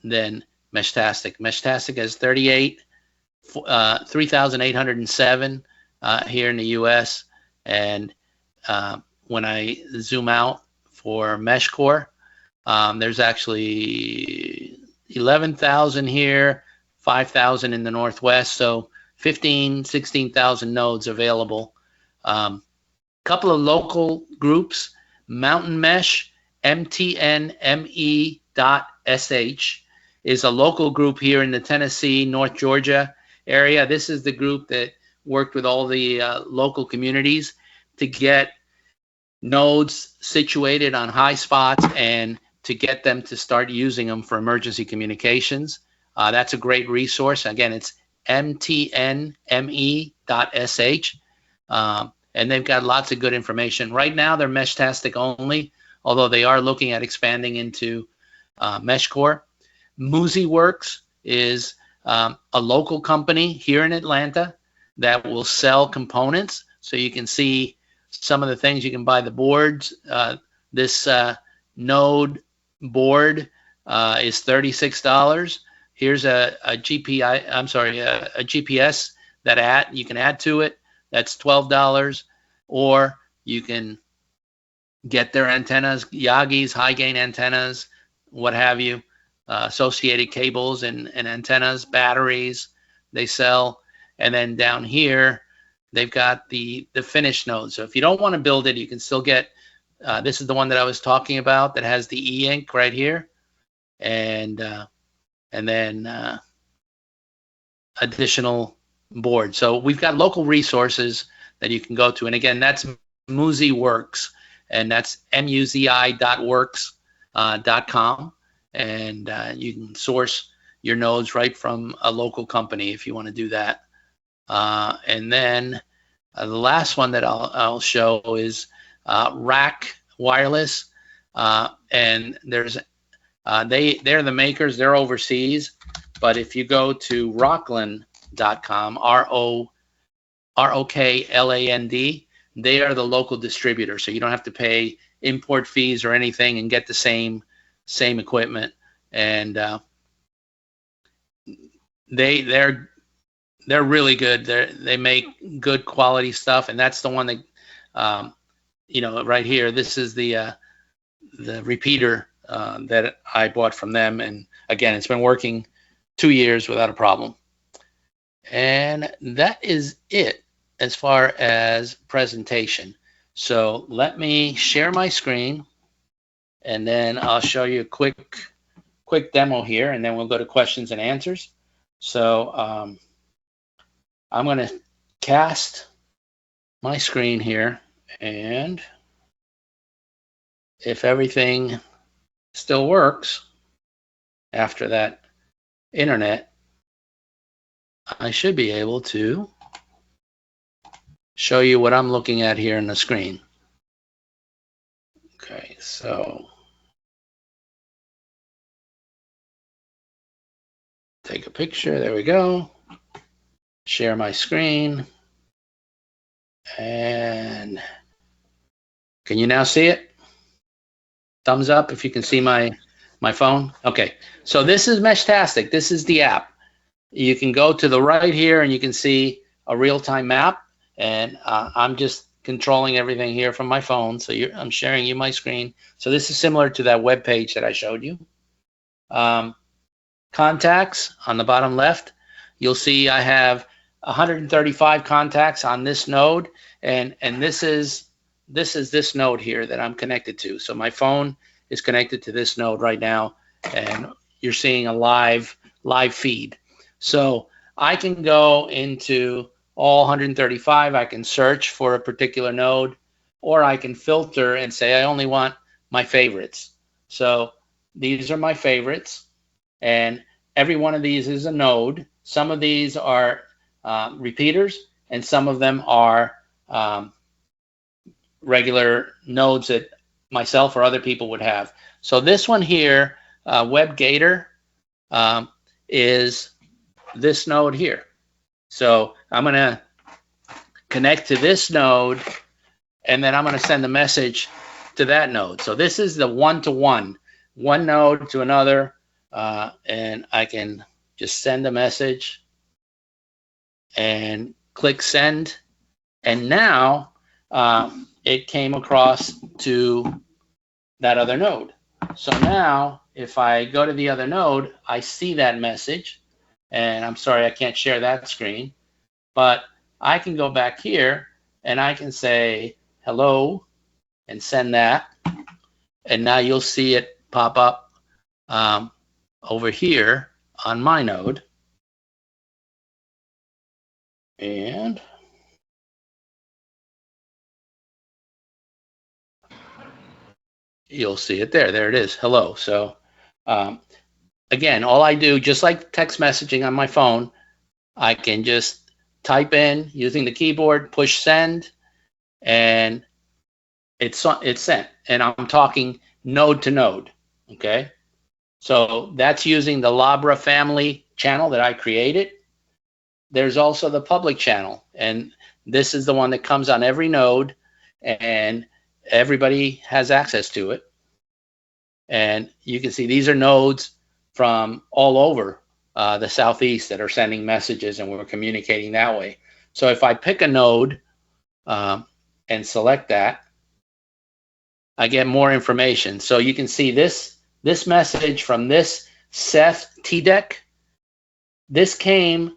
than Meshtastic. Meshtastic has 3,807 here in the U.S. And when I zoom out for Meshcore, there's actually 11,000 here, 5,000 in the Northwest. So 16,000 nodes available. Couple of local groups, Mountain Mesh, MTNME.sh is a local group here in the Tennessee, North Georgia area. This is the group that worked with all the local communities to get nodes situated on high spots and to get them to start using them for emergency communications. That's a great resource. Again, it's mtnme.sh. And they've got lots of good information. Right now, they're Meshtastic only, although they are looking at expanding into Meshcore. MusiWorks is a local company here in Atlanta that will sell components. So you can see some of the things. You can buy the boards. This node board is $36. Here's a GPS that you can add to it. That's $12. Or you can get their antennas, Yagi's high gain antennas, what have you, associated cables and antennas, batteries they sell. And then down here, they've got the finished node. So if you don't want to build it, you can still get, this is the one that I was talking about that has the e-ink right here. And then additional boards. So we've got local resources that you can go to. And again, that's MusiWorks, and that's muzi.works.com. And you can source your nodes right from a local company if you want to do that. And then the last one that I'll show is Rack Wireless, and there's they're the makers. They're overseas, but if you go to Rockland.com, ROKLAND, they are the local distributor, so you don't have to pay import fees or anything and get the same equipment. And they're really good. They make good quality stuff, and that's the one that right here. This is the repeater that I bought from them. And again, it's been working 2 years without a problem. And that is it as far as presentation. So let me share my screen, and then I'll show you a quick demo here, and then we'll go to questions and answers. So I'm going to cast my screen here, and if everything still works after that internet, I should be able to show you what I'm looking at here on the screen. Okay, so take a picture. There we go. Share my screen. And can you now see it? Thumbs up if you can see my phone. Okay, so this is Meshtastic. This is the app. You can go to the right here and you can see a real-time map. And I'm just controlling everything here from my phone. So I'm sharing you my screen. So this is similar to that web page that I showed you. Contacts on the bottom left. You'll see I have 135 contacts on this node, and this is this node here that I'm connected to. So my phone is connected to this node right now, and you're seeing a live feed. So I can go into all 135. I can search for a particular node, or I can filter and say I only want my favorites. So these are my favorites, and every one of these is a node. Some of these are repeaters, and some of them are regular nodes that myself or other people would have. So this one here, WebGator, is this node here. So I'm going to connect to this node, and then I'm going to send a message to that node. So this is the one-to-one, one node to another, and I can just send a message and click send, and now it came across to that other node. So now if I go to the other node, I see that message, and I'm sorry I can't share that screen, but I can go back here and I can say hello and send that, and now you'll see it pop up over here on my node. And you'll see it there. There it is. Hello. So again, all I do, just like text messaging on my phone, I can just type in using the keyboard, push send, and it's sent. And I'm talking node to node. Okay. So that's using the Labra family channel that I created. There's also the public channel, and this is the one that comes on every node, and everybody has access to it. And you can see these are nodes from all over the Southeast that are sending messages, and we're communicating that way. So if I pick a node and select that, I get more information. So you can see this message from this Seth TDEC. This came.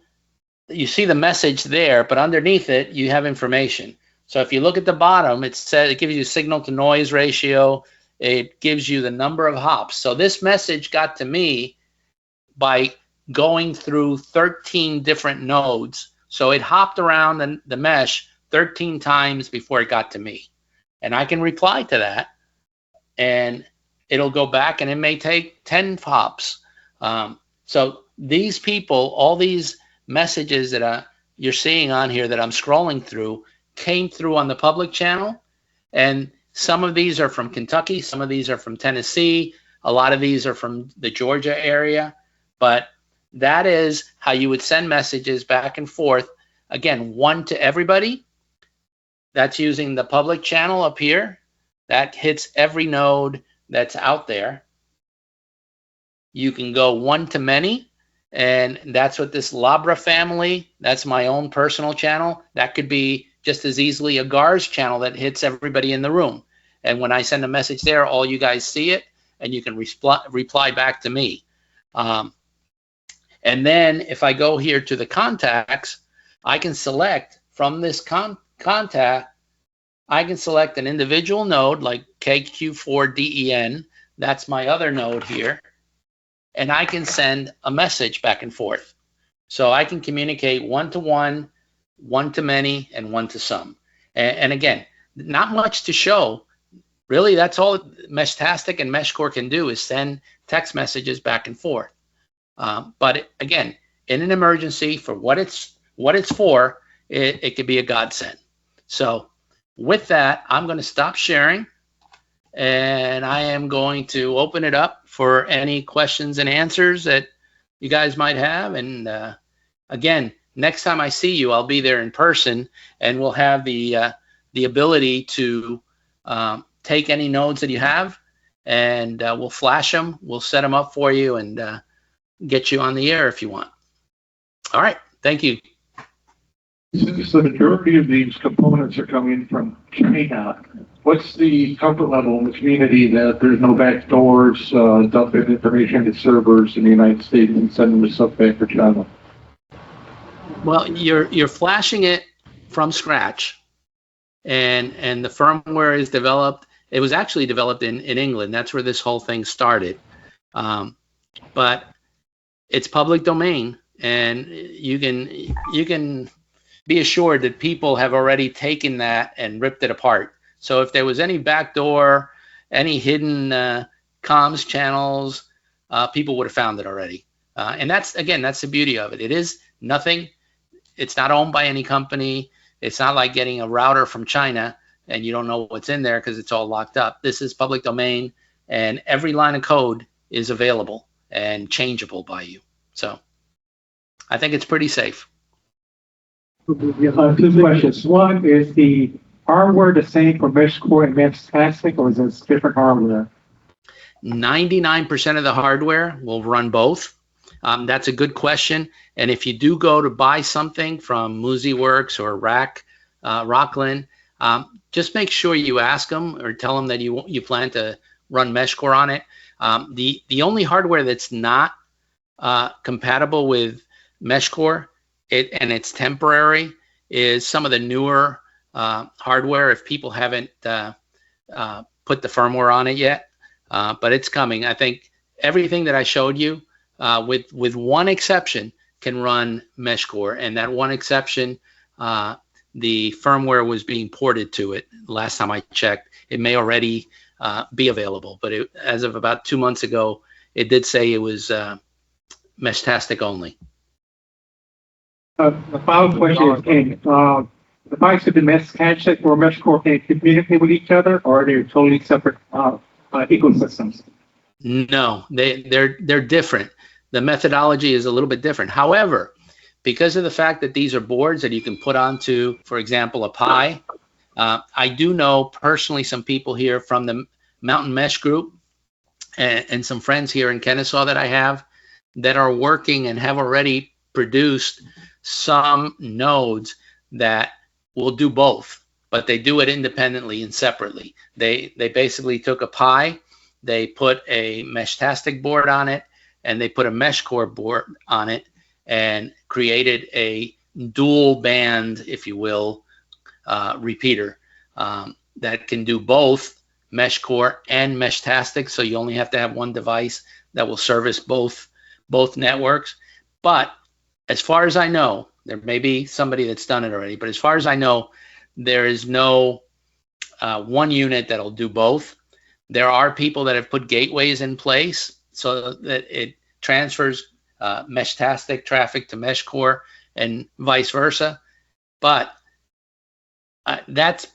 You see the message there, but underneath it, you have information. So if you look at the bottom, it gives you signal to noise ratio. It gives you the number of hops. So this message got to me by going through 13 different nodes. So it hopped around the mesh 13 times before it got to me. And I can reply to that, and it'll go back, and it may take 10 hops. So these people, all these messages that you're seeing on here that I'm scrolling through came through on the public channel, and some of these are from Kentucky, some of these are from Tennessee, a lot of these are from the Georgia area, but that is how you would send messages back and forth. Again, one to everybody. That's using the public channel up here. That hits every node that's out there. You can go one to many, and that's what this Labra family, that's my own personal channel. That could be just as easily a GARS channel that hits everybody in the room. And when I send a message there, all you guys see it, and you can reply back to me. And then if I go here to the contacts, I can select from this contact, I can select an individual node like KQ4DEN. That's my other node here. And I can send a message back and forth. So I can communicate one-to-one, one-to-many, and one-to-some. And again, not much to show. Really, that's all Meshtastic and Meshcore can do is send text messages back and forth. But again, in an emergency, for what it's for, it could be a godsend. So with that, I'm going to stop sharing, and I am going to open it up for any questions and answers that you guys might have. And again, next time I see you, I'll be there in person, and we'll have the ability to take any nodes that you have, and we'll flash them, we'll set them up for you, and get you on the air if you want. All right, thank you. Since the majority of these components are coming from China, what's the comfort level in the community that there's no back doors dumping information to servers in the United States and sending the stuff back to China? Well, you're flashing it from scratch, and the firmware is developed. It was actually developed in England. That's where this whole thing started. But it's public domain, and you can be assured that people have already taken that and ripped it apart. So if there was any backdoor, any hidden comms channels, people would have found it already. And that's the beauty of it. It is nothing. It's not owned by any company. It's not like getting a router from China and you don't know what's in there because it's all locked up. This is public domain, and every line of code is available and changeable by you. So I think it's pretty safe. Two questions. One, is the hardware the same for Meshcore and Meshtastic, or is it different hardware? 99% of the hardware will run both. That's a good question. And if you do go to buy something from MusiWorks or Rockland, just make sure you ask them or tell them that you plan to run Meshcore on it. The only hardware that's not compatible with Meshcore, and it's temporary, is some of the newer hardware if people haven't put the firmware on it yet. But it's coming. I think everything that I showed you, with one exception, can run Meshcore, and that one exception, the firmware was being ported to it. Last time I checked, it may already be available, but as of about 2 months ago, it did say it was Meshtastic only. The follow-up question is, can the bikes of the Meshtastic or Meshcore can communicate with each other, or are they totally separate ecosystems? No, they're different. The methodology is a little bit different. However, because of the fact that these are boards that you can put onto, for example, a Pi, I do know personally some people here from the Mountain Mesh group and some friends here in Kennesaw that I have that are working and have already produced some nodes that will do both, but they do it independently and separately. They basically took a Pi, they put a Meshtastic board on it, and they put a Meshcore board on it, and created a dual band, if you will, repeater that can do both Meshcore and Meshtastic. So you only have to have one device that will service both networks. But as far as I know, there may be somebody that's done it already, but as far as I know, there is no one unit that'll do both. There are people that have put gateways in place so that it transfers Meshtastic traffic to Meshcore and vice versa. But that's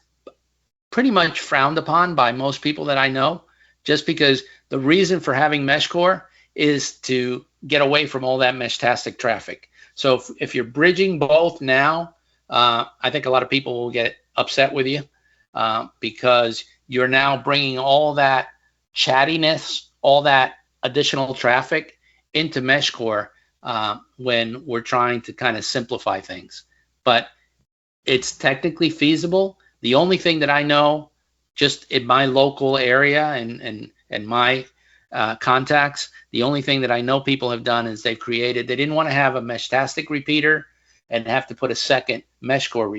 pretty much frowned upon by most people that I know, just because the reason for having Meshcore is to get away from all that Meshtastic traffic. So if you're bridging both now, I think a lot of people will get upset with you because you're now bringing all that chattiness, all that additional traffic into Meshcore when we're trying to kind of simplify things. But it's technically feasible. The only thing that I know, just in my local area and my contacts. The only thing that I know people have done is they didn't want to have a Meshtastic repeater and have to put a second Meshcore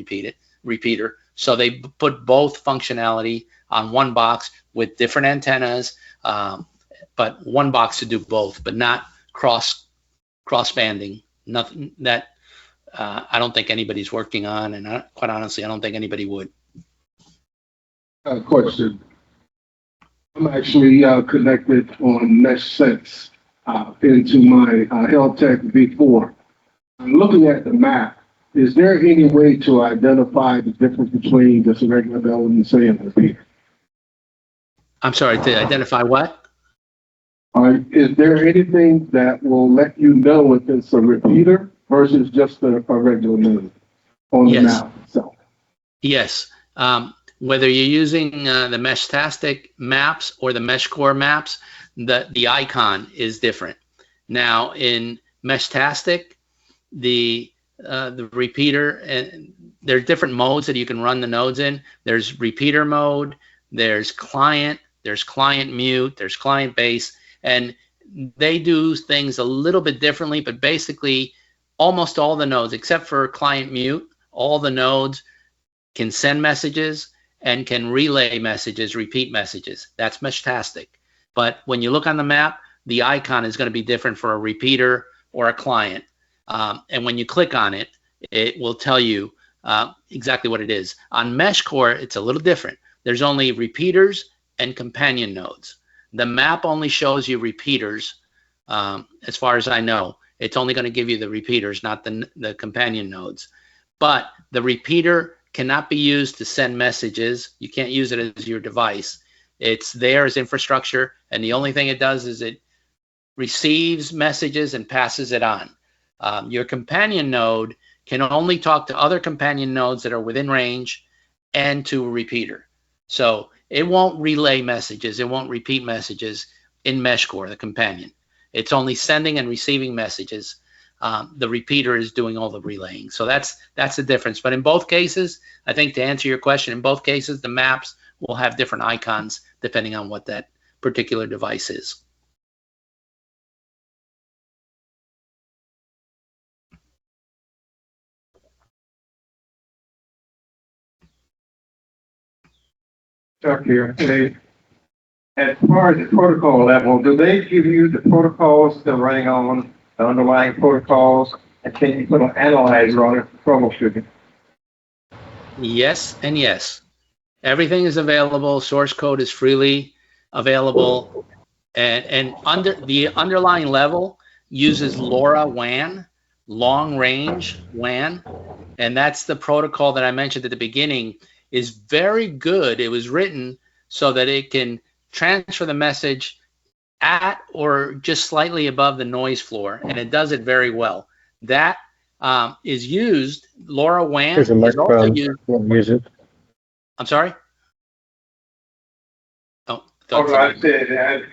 repeater. So they put both functionality on one box with different antennas, but one box to do both, but not cross banding. Nothing that I don't think anybody's working on, and quite honestly, I don't think anybody would. Question. I'm actually connected on Mesh6 into my Heltech V4. I'm looking at the map. Is there any way to identify the difference between just a regular bell and say a repeater? I'm sorry, to identify what? Is there anything that will let you know if it's a repeater versus just a regular node on the map itself? Yes. Whether you're using the Meshtastic maps or the Meshcore maps, the icon is different. Now in Meshtastic, the repeater, and there are different modes that you can run the nodes in. There's repeater mode, there's client mute, there's client base, and they do things a little bit differently, but basically almost all the nodes, except for client mute, all the nodes can send messages and can relay messages, repeat messages. That's Meshtastic. But when you look on the map, the icon is going to be different for a repeater or a client. And when you click on it, it will tell you exactly what it is. On Meshcore, it's a little different. There's only repeaters and companion nodes. The map only shows you repeaters, as far as I know. It's only going to give you the repeaters, not the companion nodes. But the repeater cannot be used to send messages. You can't use it as your device. It's there as infrastructure, and the only thing it does is it receives messages and passes it on. Your companion node can only talk to other companion nodes that are within range and to a repeater. So it won't relay messages, it won't repeat messages in Meshcore, the companion. It's only sending and receiving messages. The repeater is doing all the relaying. So that's the difference. But in both cases, I think to answer your question, in both cases, the maps will have different icons depending on what that particular device is. Chuck here. As far as the protocol level, do they give you the protocols they're running on, the underlying protocols, and can you put an analyzer on it for troubleshooting? Yes and yes. Everything is available. Source code is freely available, and under the underlying level uses LoRaWAN, long range WAN, and that's the protocol that I mentioned at the beginning. Is very good. It was written so that it can transfer the message at or just slightly above the noise floor, and it does it very well. That is used. LoRaWAN There's a is also microphone. used. Won't use it. I'm sorry? Oh, I said that.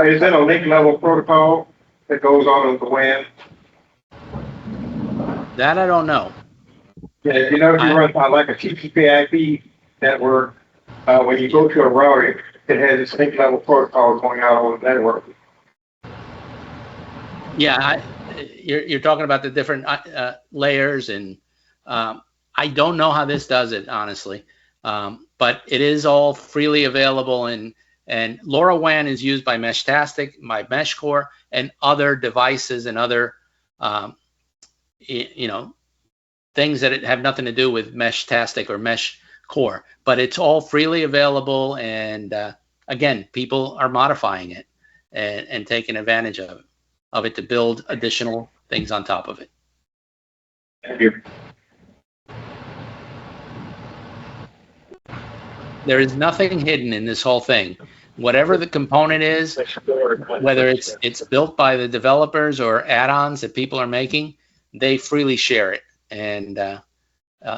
Is that a link level protocol that goes on with the WAN? that I don't know. Yeah, you know, if you run like a TCP/IP network, when you go to a router, it has this link level protocol going out on the network. Yeah, you're talking about the different layers, and I don't know how this does it, honestly. But it is all freely available, and LoRaWAN is used by Meshtastic, by Meshcore, and other devices and other things that have nothing to do with Meshtastic or Meshcore. But it's all freely available, and again, people are modifying it and taking advantage of it to build additional things on top of it. Thank you. There is nothing hidden in this whole thing. Whatever the component is, whether it's built by the developers or add-ons that people are making, they freely share it, and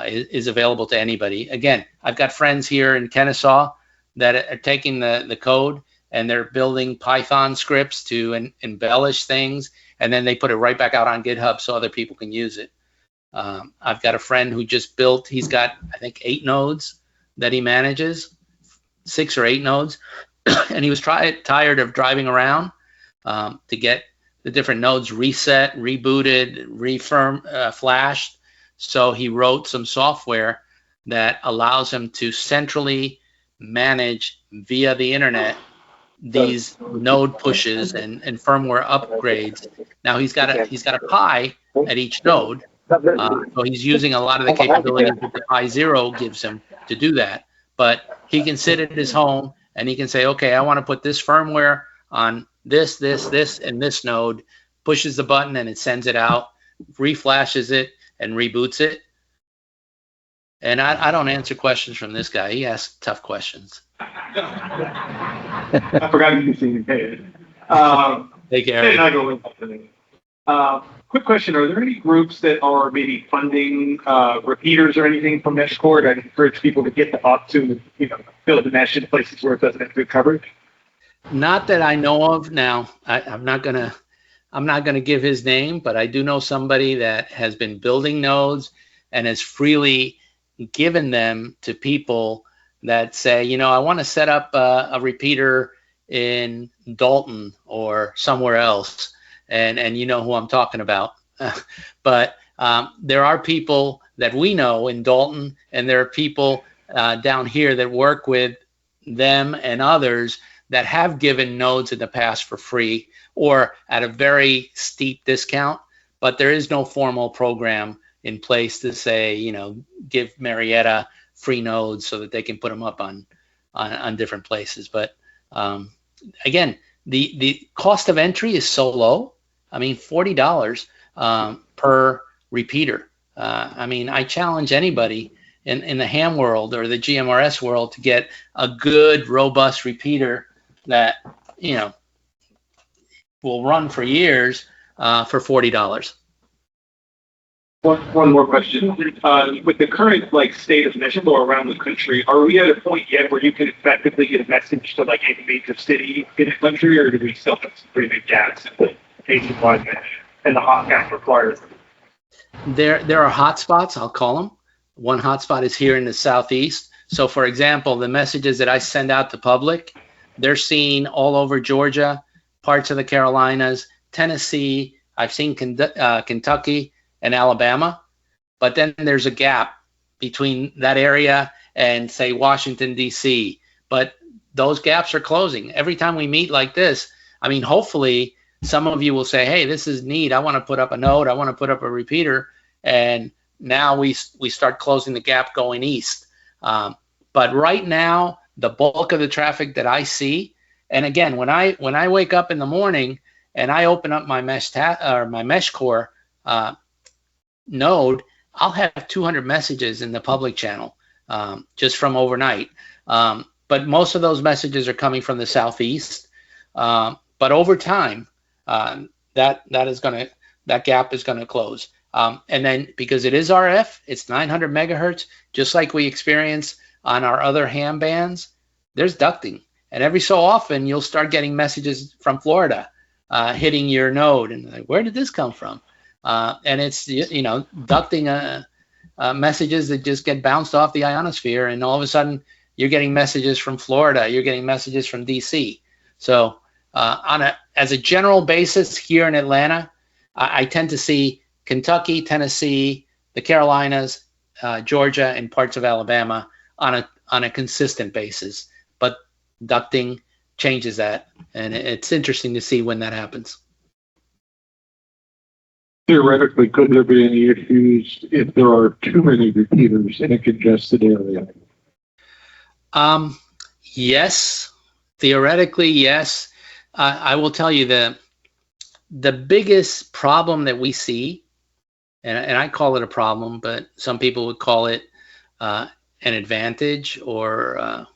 is available to anybody. Again, I've got friends here in Kennesaw that are taking the code and they're building Python scripts to embellish things, and then they put it right back out on GitHub so other people can use it. I've got a friend who just built, he's got, I think, 8 nodes that he manages, 6 or 8 nodes, and he was tired of driving around to get the different nodes reset, rebooted, flashed. So he wrote some software that allows him to centrally manage via the internet these node pushes and firmware upgrades. Now he's got a Pi at each node, so he's using a lot of the capabilities that the Pi Zero gives him to do that. But he can sit at his home and he can say, okay, I want to put this firmware on this, and this node, pushes the button and it sends it out, reflashes it and reboots it. And I don't answer questions from this guy. He asks tough questions. I forgot you can see his head. Take care. Quick question: are there any groups that are maybe funding repeaters or anything from Meshcore that encourage people to get up to, build the mesh in places where it doesn't have good coverage? Not that I know of. Now, I'm not gonna give his name, but I do know somebody that has been building nodes and has freely given them to people that say, I want to set up a repeater in Dalton or somewhere else, and you know who I'm talking about. But there are people that we know in Dalton, and there are people down here that work with them and others that have given nodes in the past for free or at a very steep discount, but there is no formal program in place to say, give Marietta free nodes so that they can put them up on different places. But again, the cost of entry is so low. I mean, $40 per repeater. I challenge anybody in the ham world or the GMRS world to get a good, robust repeater that, will run for years for $40. One more question. With the current state of Meshcore around the country, are we at a point yet where you can effectively get a message to any major city in the country, or do we still have some pretty big gaps in the nationwide mesh and the hot gap requires? There are hotspots, I'll call them. One hotspot is here in the southeast. So for example, the messages that I send out to public, they're seen all over Georgia, parts of the Carolinas, Tennessee. I've seen Kentucky and Alabama, but then there's a gap between that area and say Washington, DC. But those gaps are closing. Every time we meet like this, hopefully some of you will say, hey, this is neat. I want to put up a node. I want to put up a repeater. And now we start closing the gap going east. But right now, the bulk of the traffic that I see, and again, when I wake up in the morning and I open up my Meshcore node, I'll have 200 messages in the public channel just from overnight. But most of those messages are coming from the southeast. But over time, that gap is gonna close. And then because it is RF, it's 900 megahertz, just like we experience on our other ham bands. There's ducting, and every so often you'll start getting messages from Florida hitting your node, and where did this come from? And it's ducting messages that just get bounced off the ionosphere, and all of a sudden you're getting messages from Florida, you're getting messages from DC. So as a general basis here in Atlanta, I tend to see Kentucky, Tennessee, the Carolinas, Georgia, and parts of Alabama on a consistent basis. But ducting changes that, and it's interesting to see when that happens. Theoretically, could there be any issues if there are too many repeaters in a congested area? Yes, theoretically, yes. I will tell you the biggest problem that we see, and I call it a problem, but some people would call it an advantage, or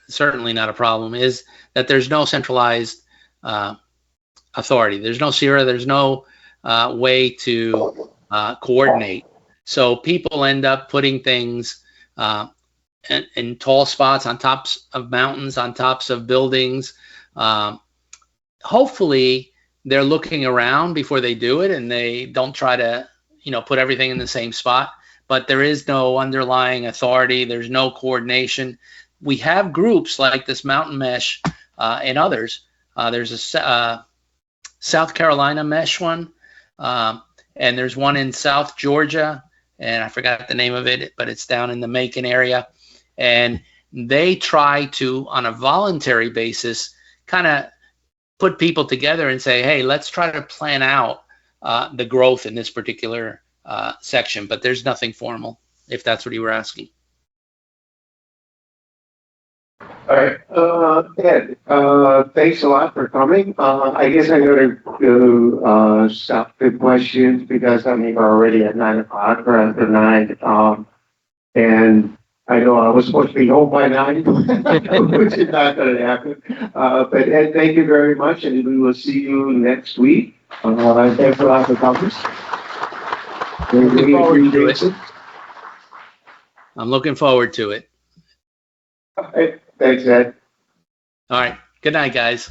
certainly not a problem, is that there's no centralized authority. There's no CIRA, there's no way to coordinate. So people end up putting things in tall spots, on tops of mountains, on tops of buildings. Hopefully they're looking around before they do it, and they don't try to put everything in the same spot. But there is no underlying authority. There's no coordination. We have groups like this Mountain Mesh and others. There's a South Carolina mesh one, and there's one in South Georgia, and I forgot the name of it, but it's down in the Macon area. And they try to, on a voluntary basis, kind of put people together and say, hey, let's try to plan out the growth in this particular section. But there's nothing formal, if that's what you were asking. All right, Ed, thanks a lot for coming. I guess I'm going to stop the questions because I mean, we're already at 9 o'clock or after 9. And I know I was supposed to be home by 9, which is not going to happen. But Ed, thank you very much, and we will see you next week. Thanks a lot for coming. Looking forward to it. I'm looking forward to it. All right. Thanks, Ed. All right. Good night, guys.